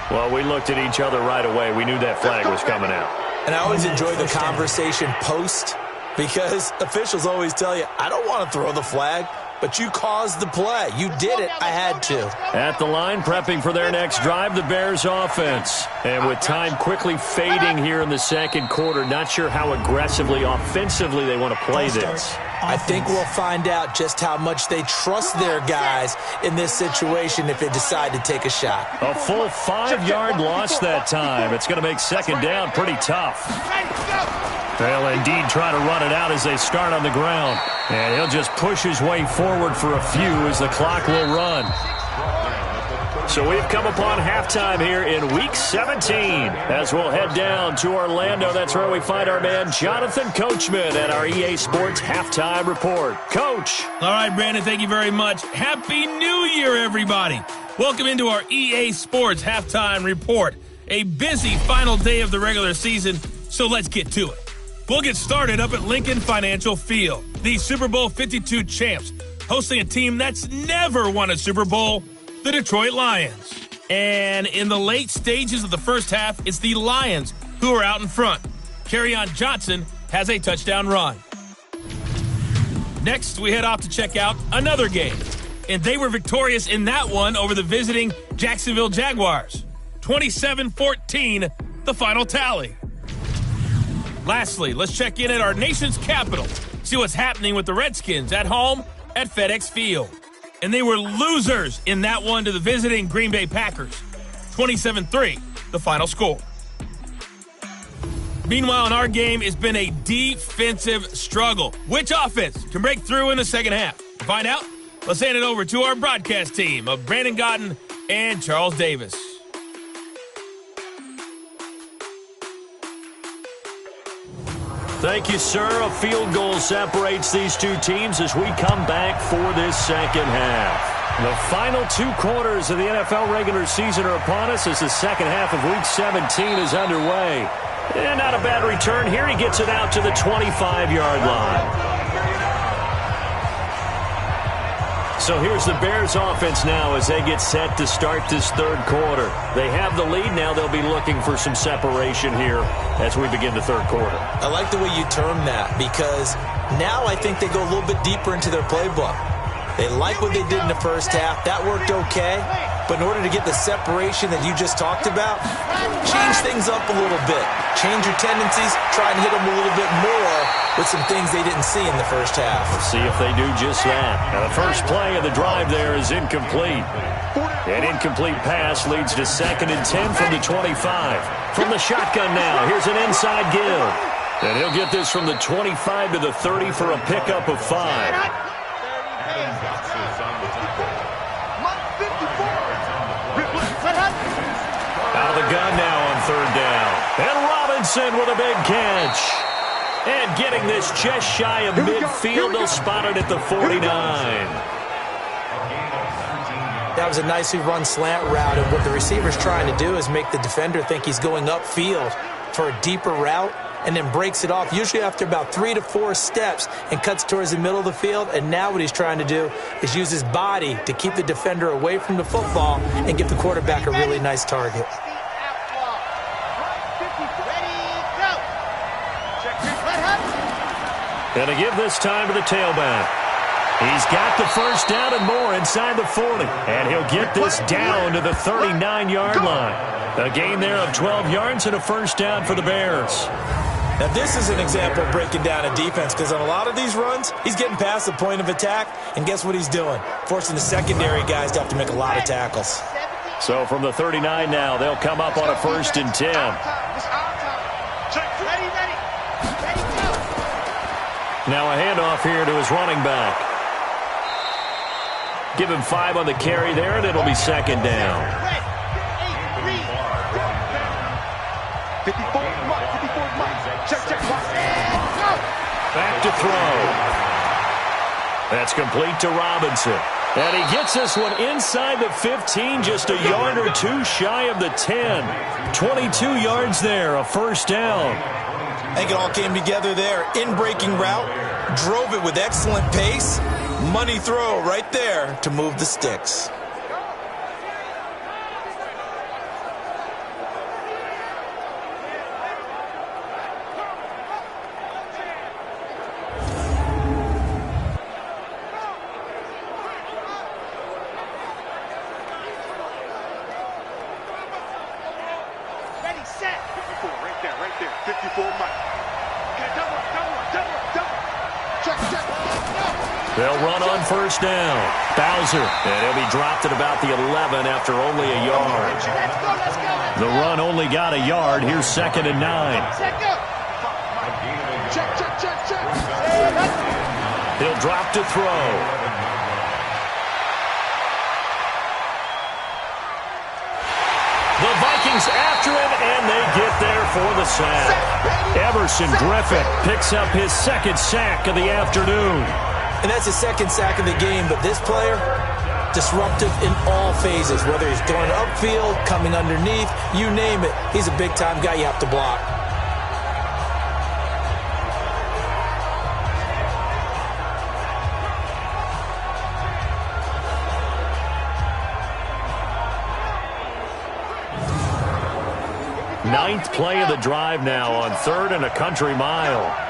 Well, we looked at each other right away. We knew that flag was coming out. And I always enjoy the conversation post because officials always tell you, I don't want to throw the flag, but you caused the play. You did it. I had to. At the line, prepping for their next drive, the Bears offense. And with time quickly fading here in the second quarter, not sure how aggressively, offensively they want to play this. I think we'll find out just how much they trust their guys in this situation if they decide to take a shot. A full 5-yard loss that time. It's going to make second down pretty tough. They'll indeed try to run it out as they start on the ground. And he'll just push his way forward for a few as the clock will run. So we've come upon halftime here in Week 17 as we'll head down to Orlando. That's where we find our man Jonathan Coachman at our EA Sports Halftime Report. Coach. All right, Brandon, thank you very much. Happy New Year, everybody. Welcome into our EA Sports Halftime Report. A busy final day of the regular season, so let's get to it. We'll get started up at Lincoln Financial Field. The Super Bowl 52 champs hosting a team that's never won a Super Bowl, the Detroit Lions. And in the late stages of the first half, it's the Lions who are out in front. Kerryon Johnson has a touchdown run. Next, we head off to check out another game. And they were victorious in that one over the visiting Jacksonville Jaguars. 27-14, the final tally. Lastly, let's check in at our nation's capital. See what's happening with the Redskins at home at FedEx Field. And they were losers in that one to the visiting Green Bay Packers. 27-3, the final score. Meanwhile, in our game, it's been a defensive struggle. Which offense can break through in the second half? To find out, let's hand it over to our broadcast team of Brandon Godden and Charles Davis. Thank you, sir. A field goal separates these two teams as we come back for this second half. The final 2 quarters of the NFL regular season are upon us as the second half of Week 17 is underway. And not a bad return here. He gets it out to the 25-yard line. So here's the Bears offense now as they get set to start this third quarter. They have the lead. Now they'll be looking for some separation here as we begin the third quarter. I like the way you term that because now I think they go a little bit deeper into their playbook. They like what they did in the first half. That worked okay. But in order to get the separation that you just talked about, change things up a little bit. Change your tendencies. Try and hit them a little bit more with some things they didn't see in the first half. Let's see if they do just that. Now the first play of the drive there is incomplete. An incomplete pass leads to 2nd and 10 from the 25. From the shotgun now, here's an inside give. And he'll get this from the 25 to the 30 for a pickup of 5. Out of the gun now on 3rd down. And Robinson with a big catch. And getting this just shy of midfield, they'll spot it at the 49. That was a nicely run slant route, and what the receiver's trying to do is make the defender think he's going upfield for a deeper route, and then breaks it off, usually after about 3 to 4 steps, and cuts towards the middle of the field. And now what he's trying to do is use his body to keep the defender away from the football and give the quarterback a really nice target. And to give this time to the tailback. He's got the first down and more inside the 40. And he'll get this down to the 39-yard line. A gain there of 12 yards and a first down for the Bears. Now, this is an example of breaking down a defense because on a lot of these runs, he's getting past the point of attack, and guess what he's doing? Forcing the secondary guys to have to make a lot of tackles. So from the 39 now, they'll come up on a 1st and 10. Now a handoff here to his running back. Give him 5 on the carry there, and it'll be 2nd down. 54, check. Back to throw. That's complete to Robinson. And he gets this one inside the 15, just a yard or 2 shy of the 10. 22 yards there, a first down. I think it all came together there. In-breaking route, drove it with excellent pace. Money throw right there to move the sticks. Ready, set. 54, right there. 54, Mike. Okay, double. Check. They'll run on first down. Bowser, and he'll be dropped at about the 11 after only a yard. Let's go. The run only got a yard. Here's 2nd and 9. Check. He'll drop to throw. for the sack. Everson Griffin picks up his second sack of the afternoon. And that's his second sack of the game, but this player, disruptive in all phases, whether he's throwing upfield, coming underneath, you name it. He's a big-time guy you have to block. Ninth play of the drive now on 3rd and a country mile.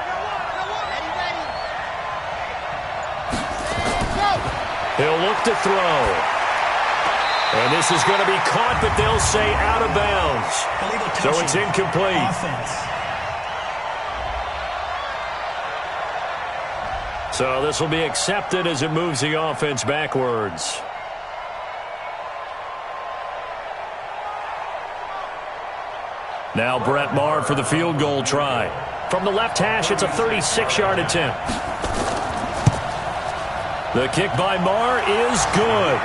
He'll look to throw. And this is going to be caught, but they'll say out of bounds. So it's incomplete. So this will be accepted as it moves the offense backwards. Now Brett Maher for the field goal try. From the left hash, it's a 36-yard attempt. The kick by Maher is good.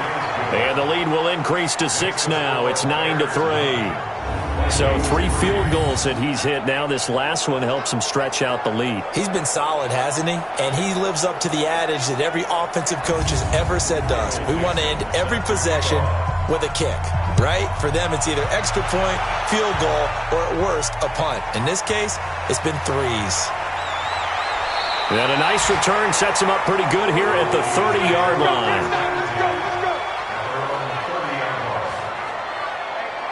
And the lead will increase to 6 now. It's 9-3. So 3 field goals that he's hit now. This last one helps him stretch out the lead. He's been solid, hasn't he? And he lives up to the adage that every offensive coach has ever said to us. We want to end every possession with a kick, right? For them, it's either extra point, field goal, or at worst, a punt. In this case, it's been 3s. And a nice return sets him up pretty good here at the 30-yard line.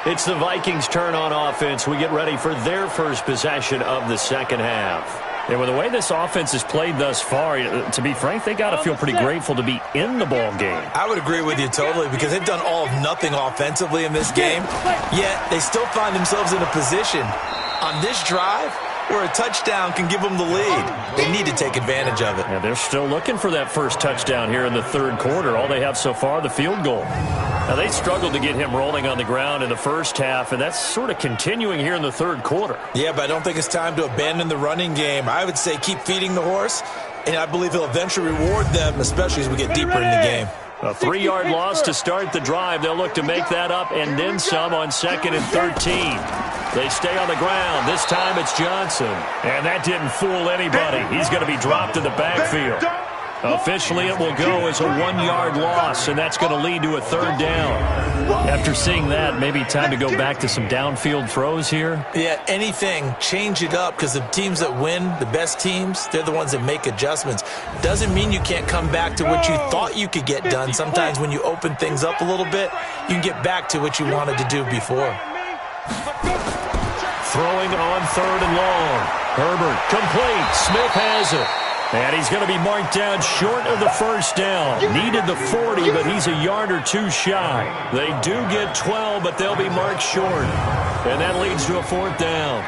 It's the Vikings' turn on offense. We get ready for their first possession of the second half. And with the way this offense has played thus far, to be frank, they got to feel pretty grateful to be in the ball game. I would agree with you totally because they've done all of nothing offensively in this game, yet they still find themselves in a position on this drive where a touchdown can give them the lead. They need to take advantage of it. Yeah, they're still looking for that first touchdown here in the third quarter. All they have so far, the field goal. Now, they struggled to get him rolling on the ground in the first half, and that's sort of continuing here in the third quarter. Yeah, but I don't think it's time to abandon the running game. I would say keep feeding the horse, and I believe he'll eventually reward them, especially as we get deeper in the game. A 3-yard loss to start the drive. They'll look to make that up and then some on 2nd and 13. They stay on the ground. This time it's Johnson. And that didn't fool anybody. He's going to be dropped in the backfield. Officially, it will go as a 1-yard loss, and that's going to lead to a 3rd down. After seeing that, maybe time to go back to some downfield throws here. Yeah, anything, change it up, because the teams that win, the best teams, they're the ones that make adjustments. Doesn't mean you can't come back to what you thought you could get done. Sometimes when you open things up a little bit, you can get back to what you wanted to do before. Throwing on 3rd and long. Herbert complete. Smith has it. And he's going to be marked down short of the first down. Needed the 40, but he's a yard or 2 shy. They do get 12, but they'll be marked short. And that leads to a 4th down.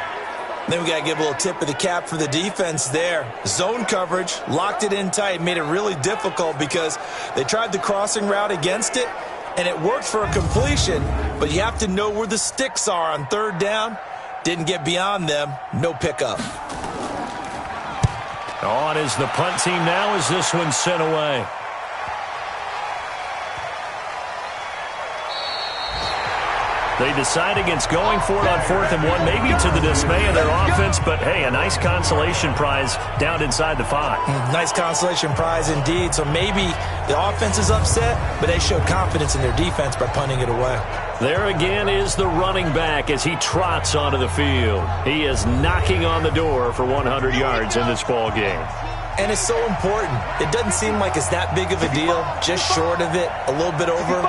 Then we got to give a little tip of the cap for the defense there. Zone coverage, locked it in tight, made it really difficult because they tried the crossing route against it, and it worked for a completion, but you have to know where the sticks are on 3rd down. Didn't get beyond them, no pickup. On is the punt team now as this one's sent away. They decide against going for it on 4th and 1, maybe to the dismay of their offense, but hey, a nice consolation prize down inside the 5. Nice consolation prize indeed. So maybe the offense is upset, but they showed confidence in their defense by punting it away. There again is the running back as he trots onto the field. He is knocking on the door for 100 yards in this ball game. And it's so important. It doesn't seem like it's that big of a deal, just short of it, a little bit over.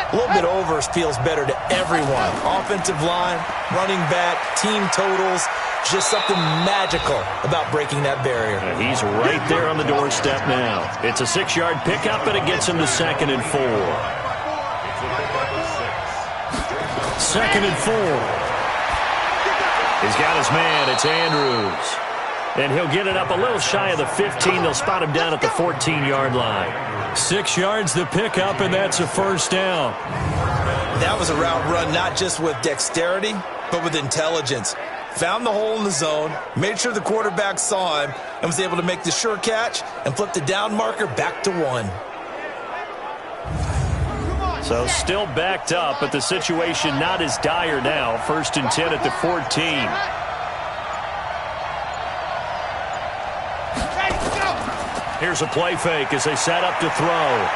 A little bit over feels better to everyone. Offensive line, running back, team totals, just something magical about breaking that barrier. And he's right there on the doorstep now. It's a 6-yard pickup, and it gets him to 2nd and 4. 2nd and 4. He's got his man. It's Andrews. And he'll get it up a little shy of the 15. They'll spot him down at the 14-yard line. 6 yards the pickup, and that's a 1st down. That was a route run not just with dexterity, but with intelligence. Found the hole in the zone, made sure the quarterback saw him, and was able to make the sure catch and flip the down marker back to 1. So still backed up, but the situation not as dire now. 1st and 10 at the 14. Here's a play fake as they set up to throw.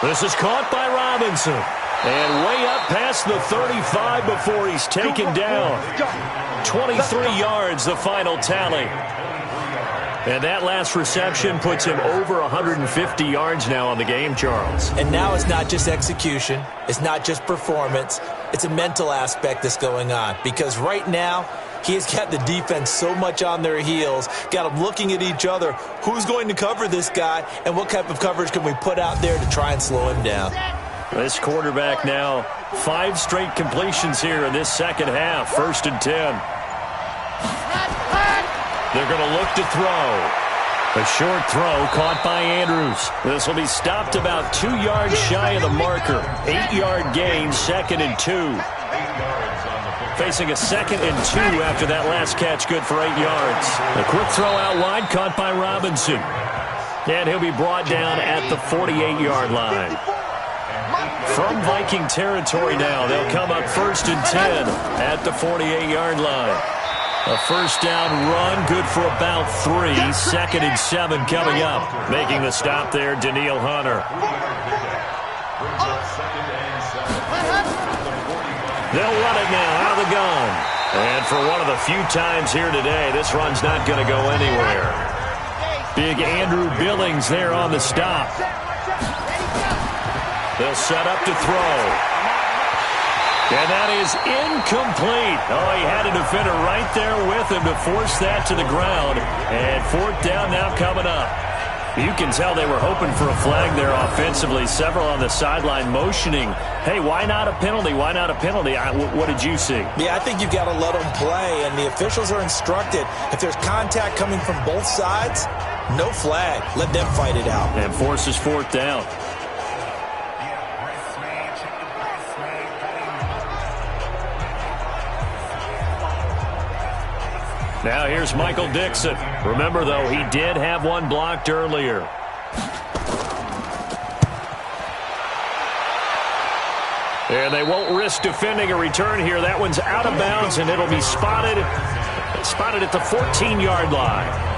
This is caught by Robinson. And way up past the 35 before he's taken down. 23 yards, the final tally. And that last reception puts him over 150 yards now on the game, Charles. And now it's not just execution. It's not just performance. It's a mental aspect that's going on. Because right now, he has got the defense so much on their heels, got them looking at each other. Who's going to cover this guy, and what type of coverage can we put out there to try and slow him down? This quarterback now, 5 straight completions here in this second half. 1st and 10. They're going to look to throw. A short throw caught by Andrews. This will be stopped about 2 yards shy of the marker. 8-yard gain, 2nd and 2. Facing a 2nd and 2 after that last catch, good for 8 yards. A quick throw out wide, caught by Robinson. And he'll be brought down at the 48-yard line. From Viking territory now, they'll come up 1st and 10 at the 48-yard line. A first down run, good for about 3. 2nd and 7 coming up. Making the stop there, Daniil Hunter. They'll run it now out of the gun. And for one of the few times here today, this run's not going to go anywhere. Big Andrew Billings there on the stop. They'll set up to throw. And that is incomplete. Oh, he had a defender right there with him to force that to the ground. And 4th down now coming up. You can tell they were hoping for a flag there offensively. Several on the sideline motioning, hey, why not a penalty? Why not a penalty? What did you see? Yeah, I think you've got to let them play, and the officials are instructed. If there's contact coming from both sides, no flag. Let them fight it out. And forces 4th down. Now here's Michael Dixon. Remember, though, he did have one blocked earlier. And they won't risk defending a return here. That one's out of bounds, and it'll be spotted at the 14-yard line.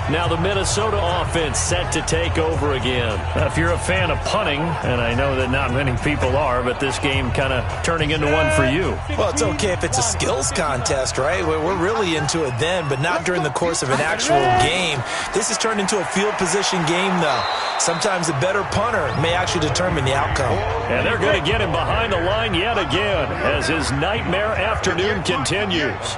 Now the Minnesota offense set to take over again. If you're a fan of punting, and I know that not many people are, but this game kind of turning into one for you. Well, it's okay if it's a skills contest, right? We're really into it then, but not during the course of an actual game. This has turned into a field position game, though. Sometimes the better punter may actually determine the outcome. And they're going to get him behind the line yet again as his nightmare afternoon continues.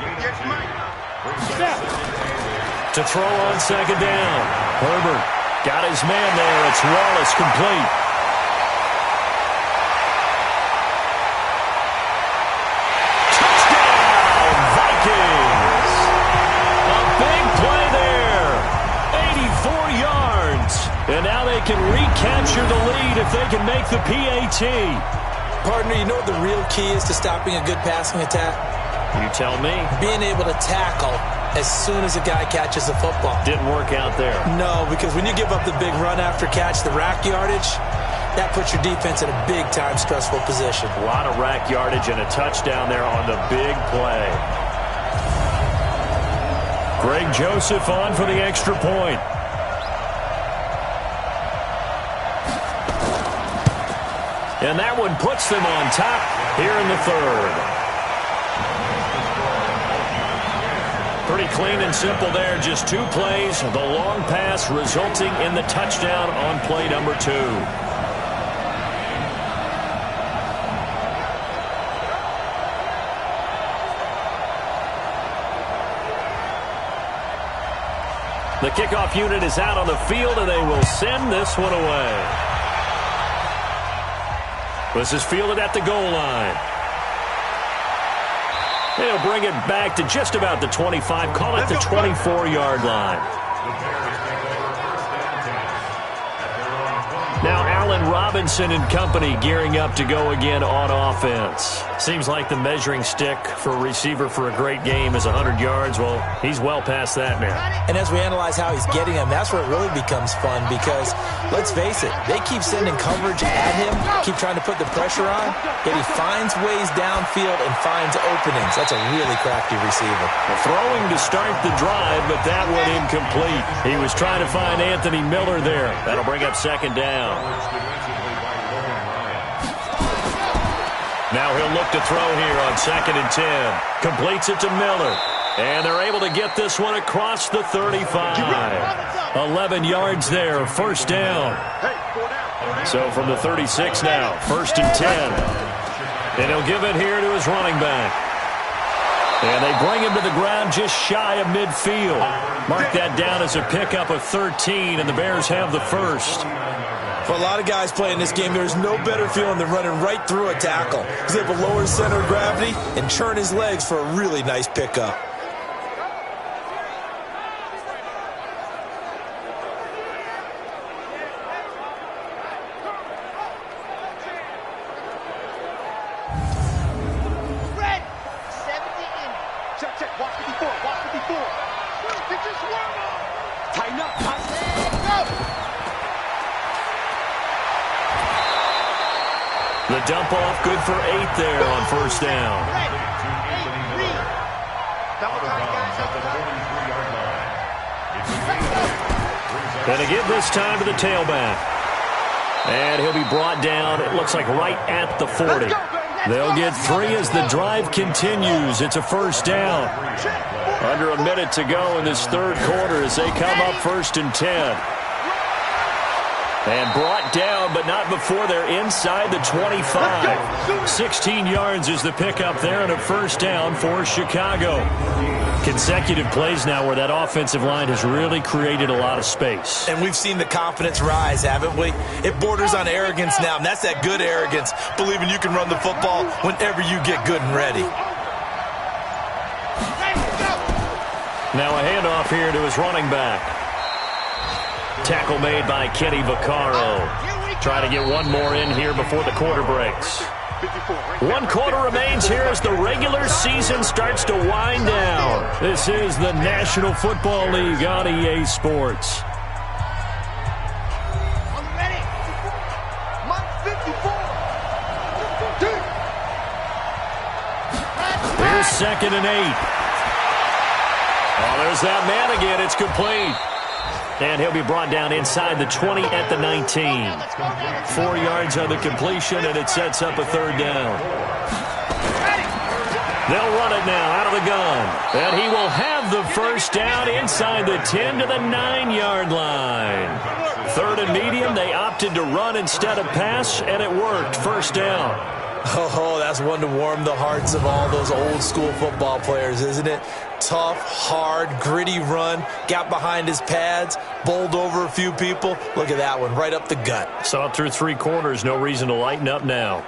To throw on 2nd down. Herbert got his man there. It's Wallace complete. Touchdown, Vikings. A big play there. 84 yards. And now they can recapture the lead if they can make the PAT. Partner, you know what the real key is to stopping a good passing attack? You tell me. Being able to tackle as soon as a guy catches the football. Didn't work out there. No, because when you give up the big run after catch, the rack yardage, that puts your defense in a big-time stressful position. A lot of rack yardage and a touchdown there on the big play. Greg Joseph on for the extra point. And that one puts them on top here in the 3rd. Pretty clean and simple there. Just 2 plays. The long pass resulting in the touchdown on play number 2. The kickoff unit is out on the field, and they will send this one away. This is fielded at the goal line. They'll bring it back to just about the 25. Call it the 24-yard line. Now Allen Robinson and company gearing up to go again on offense. Seems like the measuring stick for a receiver for a great game is 100 yards. Well, he's well past that now. And as we analyze how he's getting them, that's where it really becomes fun because, let's face it, they keep sending coverage at him, keep trying to put the pressure on, yet he finds ways downfield and finds openings. That's a really crafty receiver. Well, throwing to start the drive, but that one incomplete. He was trying to find Anthony Miller there. That'll bring up second down. Now he'll look to throw here on 2nd and 10. Completes it to Miller. And they're able to get this one across the 35. 11 yards there, first down. So from the 36 now, 1st and 10. And he'll give it here to his running back. And they bring him to the ground just shy of midfield. Mark that down as a pickup of 13, and the Bears have the first. For a lot of guys playing this game, there's no better feeling than running right through a tackle. He's able to lower his center of gravity and churn his legs for a really nice pickup. Red, 70 in. Check, check. Watch 54. Watch 54. Get your swerve on. Tighten up. Go. The dump off good for 8 there on first down. Going to give this time to the tailback. And he'll be brought down, it looks like right at the 40. They'll get 3 as the drive continues. It's a first down. Under a minute to go in this third quarter as they come up 1st and 10. And brought down, but not before they're inside the 25. 16 yards is the pickup there and a first down for Chicago. Consecutive plays now where that offensive line has really created a lot of space. And we've seen the confidence rise, haven't we? It borders on arrogance now, and that's that good arrogance, believing you can run the football whenever you get good and ready. Now a handoff here to his running back. Tackle made by Kenny Vaccaro. Trying to get one more in here before the quarter breaks. 1 quarter remains here as the regular season starts to wind down. This is the National Football League on EA Sports. I'm ready. Mark 54. Here's 2nd and 8. Oh, there's that man again. It's complete. And he'll be brought down inside the 20 at the 19. 4 yards on the completion, and it sets up a third down. They'll run it now out of the gun. And he will have the first down inside the 10 to the 9-yard line. 3rd and medium, they opted to run instead of pass, and it worked. First down. Oh, that's one to warm the hearts of all those old-school football players, isn't it? Tough, hard, gritty run, got behind his pads, bowled over a few people. Look at that one, right up the gut. Saw it through 3 quarters, no reason to lighten up now.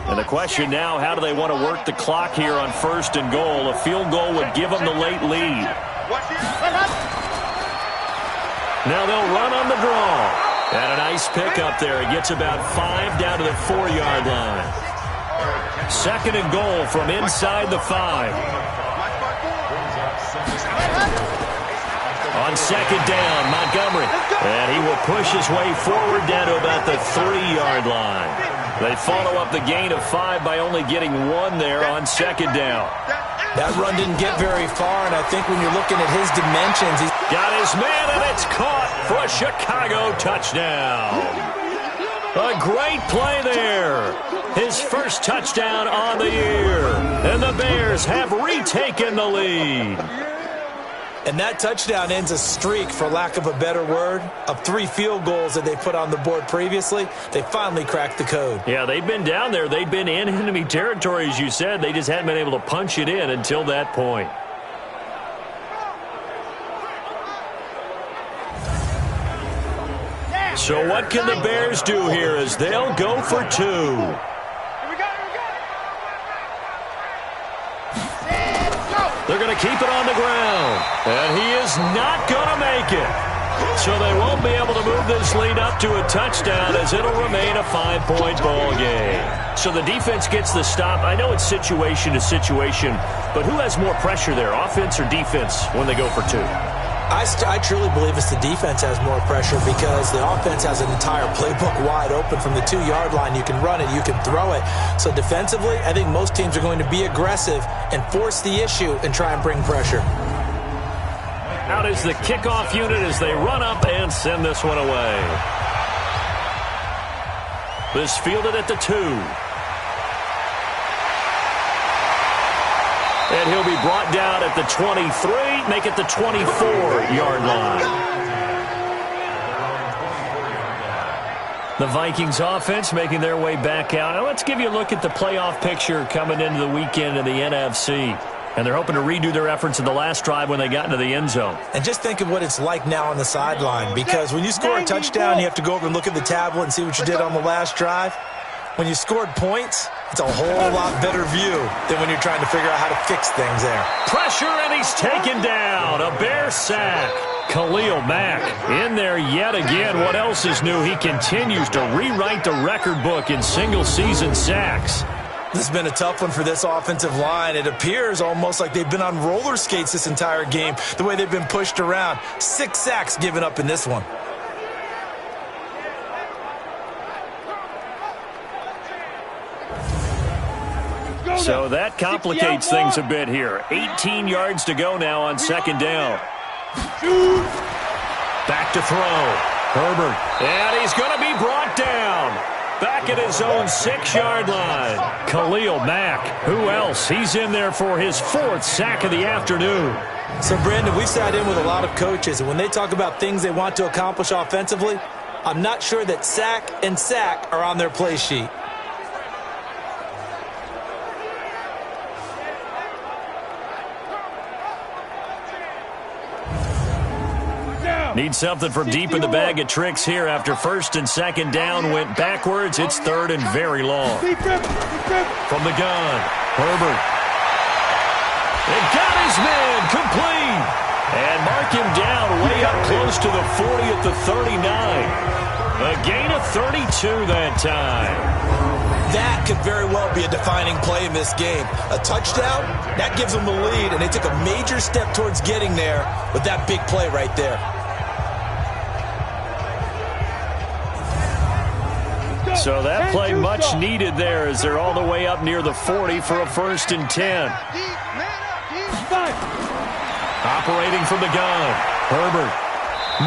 And the question now, how do they want to work the clock here on 1st and goal? A field goal would give them the late lead. Now they'll run on the draw. And a nice pickup there. He gets about 5 down to the 4-yard line. 2nd and goal from inside the 5. On 2nd down, Montgomery. And he will push his way forward down to about the 3-yard line. They follow up the gain of 5 by only getting 1 there on 2nd down. That run didn't get very far, and I think when you're looking at his dimensions, he's got his man, and it's caught for a Chicago touchdown. A great play there. His first touchdown on the year. And the Bears have retaken the lead. And that touchdown ends a streak, for lack of a better word, of 3 field goals that they put on the board previously. They finally cracked the code. Yeah, they'd been down there. They'd been in enemy territory, as you said. They just hadn't been able to punch it in until that point. So what can the Bears do here as they'll go for 2? They're going to keep it on the ground. And he is not going to make it. So they won't be able to move this lead up to a touchdown as it'll remain a 5-point ball game. So the defense gets the stop. I know it's situation to situation, but who has more pressure there, offense or defense, when they go for two? I truly believe it's the defense has more pressure because the offense has an entire playbook wide open from the 2-yard line. You can run it, you can throw it. So defensively, I think most teams are going to be aggressive and force the issue and try and bring pressure. Out is the kickoff unit as they run up and send this one away. This fielded at the 2. And he'll be brought down at the 23, make it the 24-yard line. The Vikings offense making their way back out. Now let's give you a look at the playoff picture coming into the weekend in the NFC. And they're hoping to redo their efforts in the last drive when they got into the end zone. And just think of what it's like now on the sideline, because when you score a touchdown, you have to go over and look at the tablet and see what you did on the last drive. When you scored points, it's a whole lot better view than when you're trying to figure out how to fix things there. Pressure, and he's taken down. A Bear sack. Khalil Mack in there yet again. What else is new? He continues to rewrite the record book in single-season sacks. This has been a tough one for this offensive line. It appears almost like they've been on roller skates this entire game, the way they've been pushed around. 6 sacks given up in this one. So that complicates things a bit here. 18 yards to go now on second down. Back to throw. Herbert. And he's going to be brought down. Back at his own 6-yard line. Khalil Mack. Who else? He's in there for his 4th sack of the afternoon. So, Brandon, we've sat in with a lot of coaches, and when they talk about things they want to accomplish offensively, I'm not sure that sack and sack are on their play sheet. Need something from deep in the bag of tricks here after first and second down went backwards. It's third and very long. From the gun, Herbert. It got his man complete. And mark him down way up close to the 40 at the 39. A gain of 32 that time. That could very well be a defining play in this game. A touchdown, that gives them the lead, and they took a major step towards getting there with that big play right there. So that play much needed there as they're all the way up near the 40 for a 1st and 10. Operating from the gun, Herbert.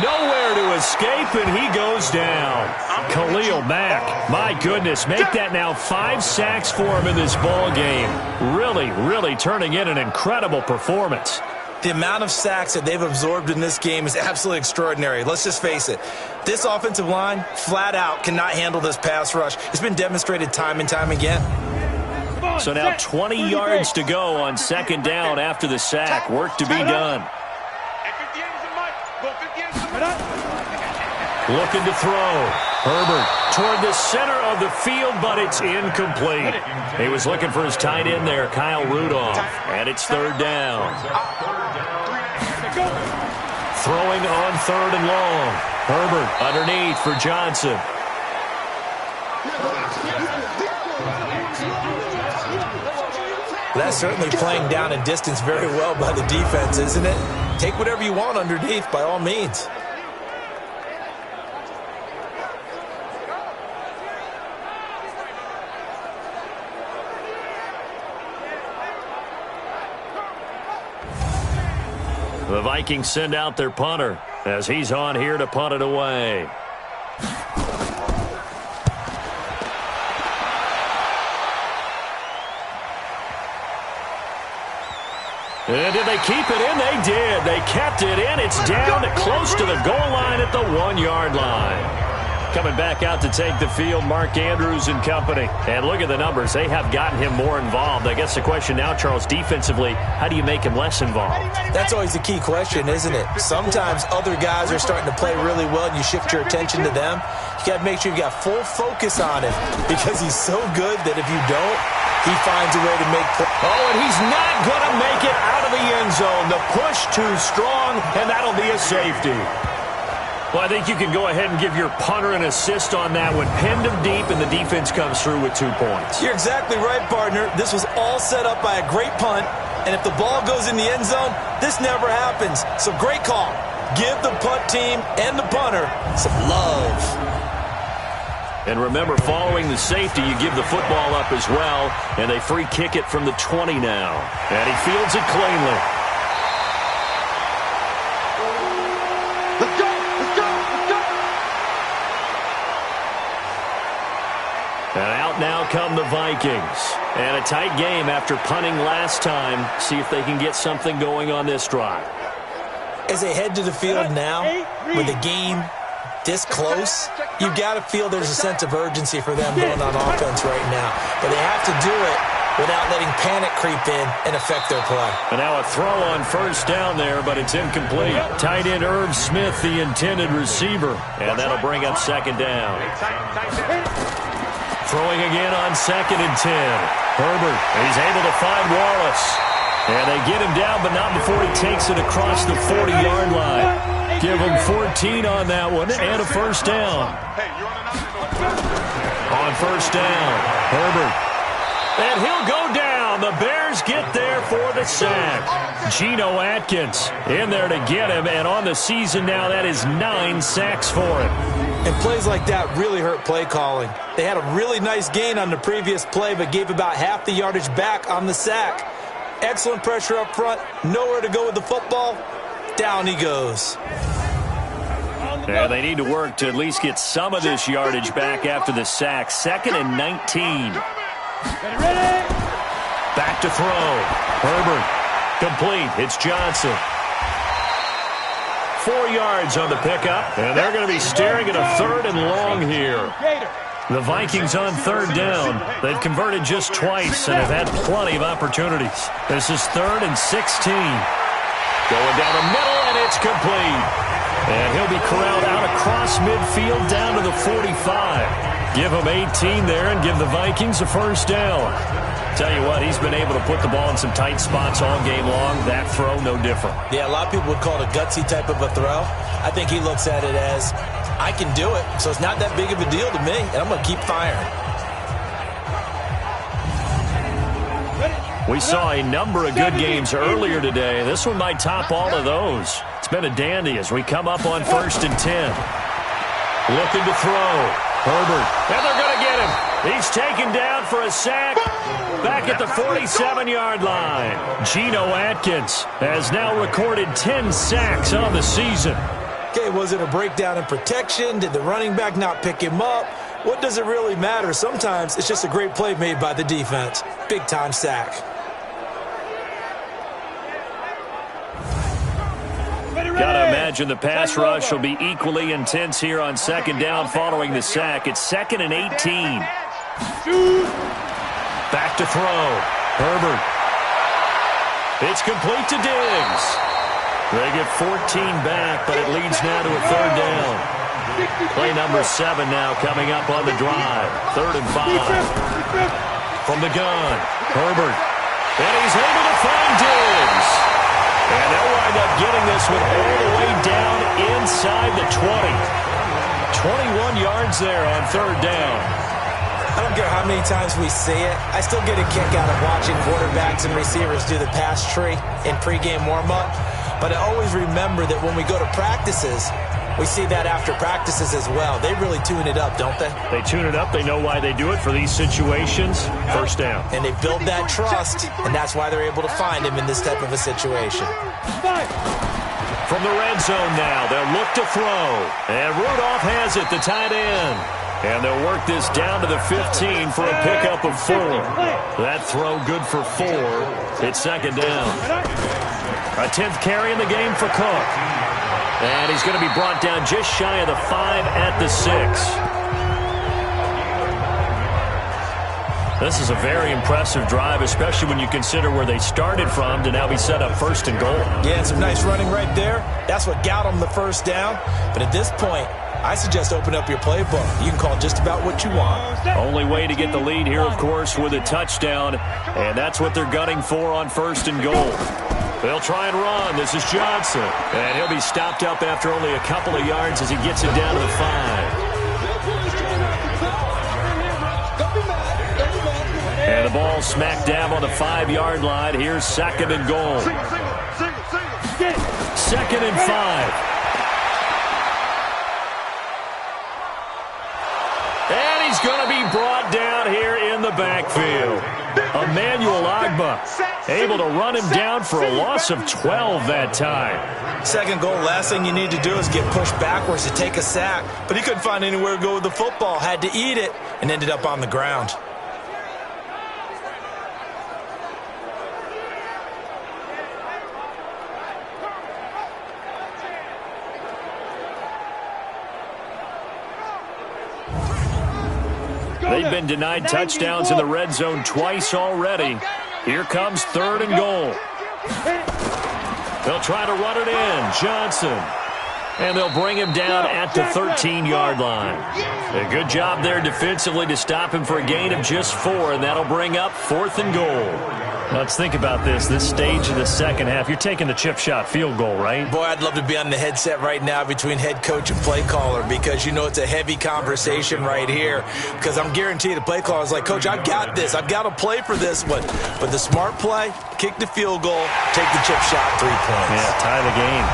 Nowhere to escape, and he goes down. Khalil Mack, my goodness, make that now 5 sacks for him in this ball game. Really, really turning in an incredible performance. The amount of sacks that they've absorbed in this game is absolutely extraordinary. Let's just face it. This offensive line, flat out, cannot handle this pass rush. It's been demonstrated time and time again. So now 20 yards to go on second down after the sack. Work to be done. Looking to throw. Herbert toward the center of the field, but it's incomplete. He was looking for his tight end there, Kyle Rudolph. And it's third down. Throwing on 3rd and long. Herbert underneath for Johnson. That's certainly playing down and distance very well by the defense, isn't it? Take whatever you want underneath, by all means. The Vikings send out their punter as he's on here to punt it away. And did they keep it in? They did. They kept it in. It's down close to the goal line at the 1-yard line. Coming back out to take the field, Mark Andrews and company. And look at the numbers. They have gotten him more involved. I guess the question now, Charles, defensively, how do you make him less involved? That's always the key question, isn't it? Sometimes other guys are starting to play really well and you shift your attention to them. You got to make sure you got full focus on him because he's so good that if you don't, he finds a way to make plays. Oh, and he's not going to make it out of the end zone. The push too strong, and that'll be a safety. Well, I think you can go ahead and give your punter an assist on that one. Pinned him deep, and the defense comes through with 2 points. You're exactly right, partner. This was all set up by a great punt, and if the ball goes in the end zone, this never happens. So great call. Give the punt team and the punter some love. And remember, following the safety, you give the football up as well, and they free kick it from the 20 now. And he fields it cleanly. Let's go! Let's go! Let's go! And out now come the Vikings. And a tight game after punting last time. See if they can get something going on this drive. As they head to the field now, with the game this close, you've got to feel there's a sense of urgency for them going on offense right now. But they have to do it without letting panic creep in and affect their play. And now a throw on first down there, but it's incomplete. Tight end Irv Smith, the intended receiver. And that'll bring up second down. Throwing again on 2nd and 10. Herbert, he's able to find Wallace. And they get him down, but not before he takes it across the 40-yard line. Give him 14 on that one and a first down. On first down, Herbert. And he'll go down. The Bears get there for the sack. Geno Atkins in there to get him, and on the season now, that is 9 sacks for him. And plays like that really hurt play calling. They had a really nice gain on the previous play, but gave about half the yardage back on the sack. Excellent pressure up front. Nowhere to go with the football. Down he goes. And they need to work to at least get some of this yardage back after the sack. 2nd and 19. Back to throw. Herbert. Complete. It's Johnson. 4 yards on the pickup. And they're going to be staring at a 3rd and long here. The Vikings on 3rd down. They've converted just twice and have had plenty of opportunities. This is 3rd and 16. Going down the middle, and it's complete. And he'll be corralled out across midfield down to the 45. Give him 18 there and give the Vikings a first down. Tell you what, he's been able to put the ball in some tight spots all game long. That throw, no different. Yeah, a lot of people would call it a gutsy type of a throw. I think he looks at it as, I can do it, so it's not that big of a deal to me, and I'm going to keep firing. We saw a number of good games earlier today. This one might top all of those. It's been a dandy as we come up on 1st and 10. Looking to throw. Herbert. And they're going to get him. He's taken down for a sack. Back at the 47-yard line. Geno Atkins has now recorded 10 sacks on the season. Okay, was it a breakdown in protection? Did the running back not pick him up? What does it really matter? Sometimes it's just a great play made by the defense. Big-time sack. Gotta imagine the pass rush will be equally intense here on 2nd down following the sack. It's 2nd and 18. Back to throw. Herbert. It's complete to Diggs. They get 14 back, but it leads now to a 3rd down. Play number 7 now coming up on the drive. 3rd and 5. From the gun, Herbert. And he's able to find Diggs. And they'll wind up getting this one all the way down inside the 20. 21 yards there on 3rd down. I don't care how many times we see it. I still get a kick out of watching quarterbacks and receivers do the pass tree in pregame warm-up. But I always remember that when we go to practices, we see that after practices as well. They really tune it up, don't they? They tune it up. They know why they do it for these situations. First down. And they build that trust, and that's why they're able to find him in this type of a situation. From the red zone now, they'll look to throw. And Rudolph has it, the tight end. And they'll work this down to the 15 for a pickup of 4. That throw good for 4. It's 2nd down. A 10th carry in the game for Cook. And he's going to be brought down just shy of the 5 at the 6. This is a very impressive drive, especially when you consider where they started from to now be set up 1st and goal. Yeah, and some nice running right there. That's what got them the first down. But at this point, I suggest open up your playbook. You can call just about what you want. Only way to get the lead here, of course, with a touchdown. And that's what they're gunning for on 1st and goal. They'll try and run. This is Johnson. And he'll be stopped up after only a couple of yards as he gets it down to the 5. And the ball smack dab on the 5-yard line. Here's 2nd and goal. 2nd and 5. And he's going to be brought down here in the backfield. Emmanuel Agba able to run him down for a loss of 12 that time. 2nd goal, last thing you need to do is get pushed backwards to take a sack. But he couldn't find anywhere to go with the football. Had to eat it and ended up on the ground. They've been denied touchdowns in the red zone twice already. Here comes 3rd and goal. They'll try to run it in. Johnson. And they'll bring him down at the 13-yard line. A good job there defensively to stop him for a gain of just 4, and that'll bring up 4th and goal. Let's think about this stage of the second half. You're taking the chip shot field goal, right? Boy, I'd love to be on the headset right now between head coach and play caller because, you know, it's a heavy conversation right here because I'm guaranteed the play caller is like, Coach, I've got this. I've got to play for this one. But the smart play, kick the field goal, take the chip shot, 3 points. Yeah, tie the game.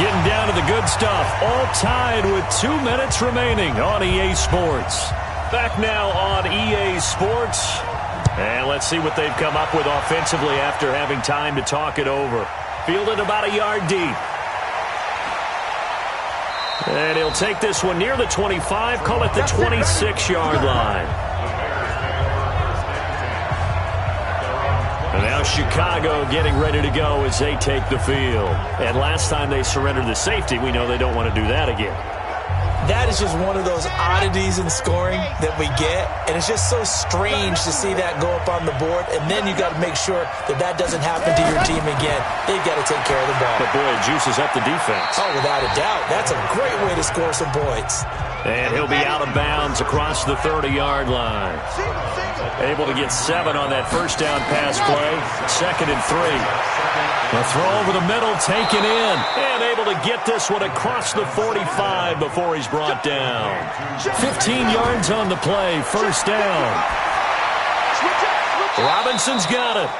Getting down to the good stuff. All tied with 2 minutes remaining on EA Sports. Back now on EA Sports. And let's see what they've come up with offensively after having time to talk it over. Fielded about a yard deep. And he'll take this one near the 25, call it the 26-yard line. And now Chicago getting ready to go as they take the field. And last time they surrendered the safety, we know they don't want to do that again. That is just one of those oddities in scoring that we get, and it's just so strange to see that go up on the board, and then you got to make sure that that doesn't happen to your team again. They've got to take care of the ball. But boy, it juices up the defense. Oh, without a doubt. That's a great way to score some points. And he'll be out of bounds across the 30-yard line. Able to get 7 on that first down pass play. 2nd and 3. A throw over the middle, taken in. And able to get this one across the 45 before he's brought down. 15 yards on the play, first down. Robinson's got it.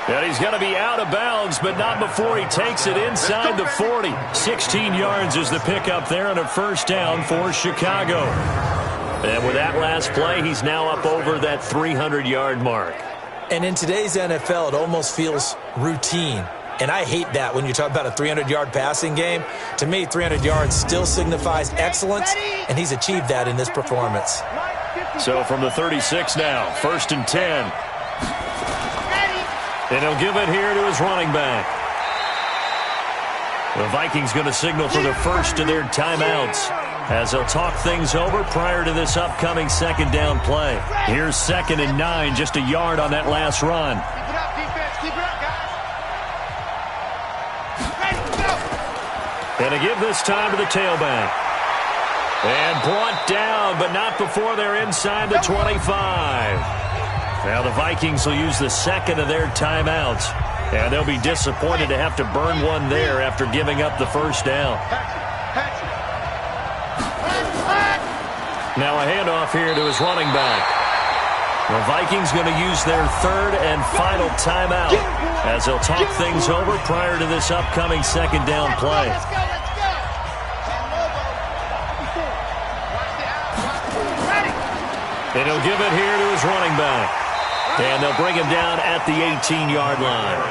And he's going to be out of bounds, but not before he takes it inside the 40. 16 yards is the pickup there and a first down for Chicago. And with that last play, he's now up over that 300-yard mark. And in today's NFL, it almost feels routine. And I hate that when you talk about a 300-yard passing game. To me, 300 yards still signifies excellence, and he's achieved that in this performance. So from the 36 now, 1st and 10. And he'll give it here to his running back. The Vikings going to signal for the first of their timeouts as they'll talk things over prior to this upcoming 2nd down play. Here's 2nd and 9, just a yard on that last run. Keep it up, defense. Keep it up, guys. Ready, go. And to give this time to the tailback. And brought down, but not before they're inside the 25. Now the Vikings will use the 2nd of their timeouts. And they'll be disappointed to have to burn one there after giving up the first down. Now a handoff here to his running back. The Vikings going to use their 3rd and final timeout as they'll talk things over prior to this upcoming 2nd down play. And he'll give it here to his running back. And they'll bring him down at the 18-yard line.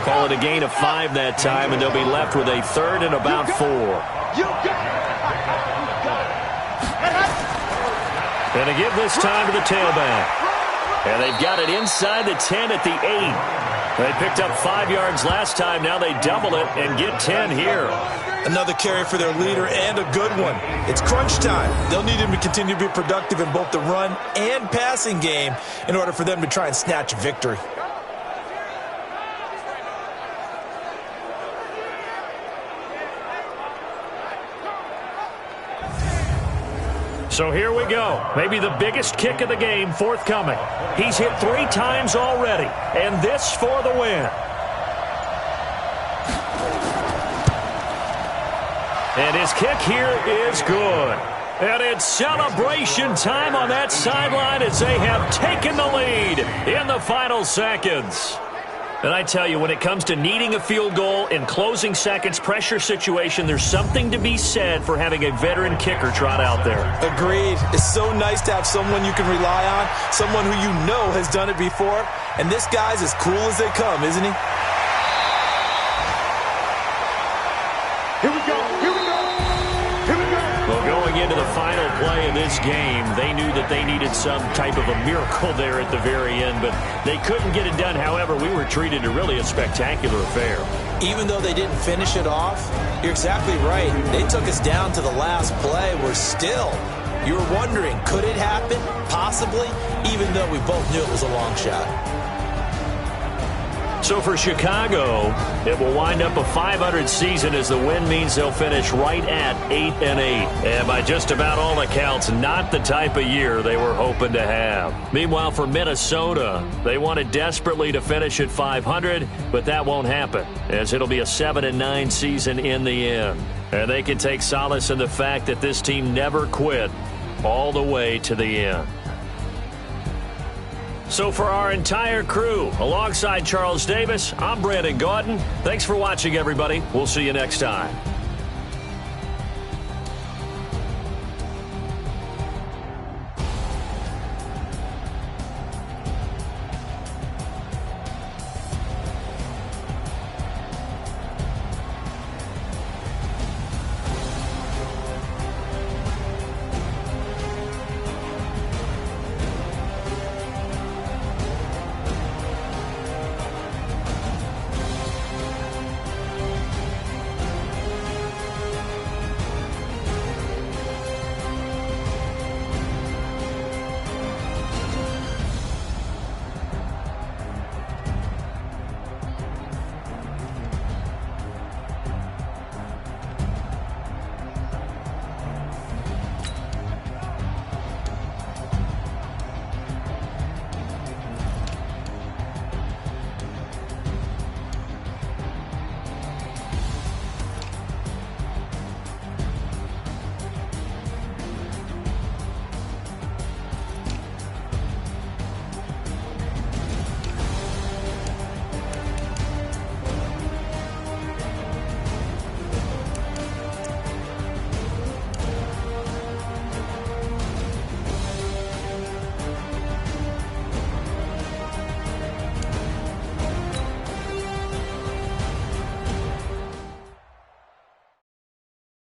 Call it a gain of 5 that time, and they'll be left with a 3rd and about 4. And to give this time to the tailback. And they've got it inside the 10 at the 8. They picked up 5 yards last time. Now they double it and get 10 here. Another carry for their leader and a good one. It's crunch time. They'll need him to continue to be productive in both the run and passing game in order for them to try and snatch a victory. So here we go. Maybe the biggest kick of the game forthcoming. He's hit 3 times already, and this for the win. And his kick here is good. And it's celebration time on that sideline as they have taken the lead in the final seconds. And I tell you, when it comes to needing a field goal in closing seconds, pressure situation, there's something to be said for having a veteran kicker trot out there. Agreed. It's so nice to have someone you can rely on, someone who you know has done it before. And this guy's as cool as they come, isn't he? Here we go. Here we go. Here we go. Well, going into the final play of this game, they knew that they needed some type of a miracle there at the very end, but they couldn't get it done. However, we were treated to really a spectacular affair. Even though they didn't finish it off, you're exactly right. They took us down to the last play. You were wondering, could it happen? Possibly, even though we both knew it was a long shot. So for Chicago, it will wind up a .500 season as the win means they'll finish right at 8-8. And by just about all accounts, not the type of year they were hoping to have. Meanwhile, for Minnesota, they wanted desperately to finish at .500, but that won't happen as it'll be a 7-9 season in the end. And they can take solace in the fact that this team never quit all the way to the end. So for our entire crew, alongside Charles Davis, I'm Brandon Gaudin. Thanks for watching, everybody. We'll see you next time.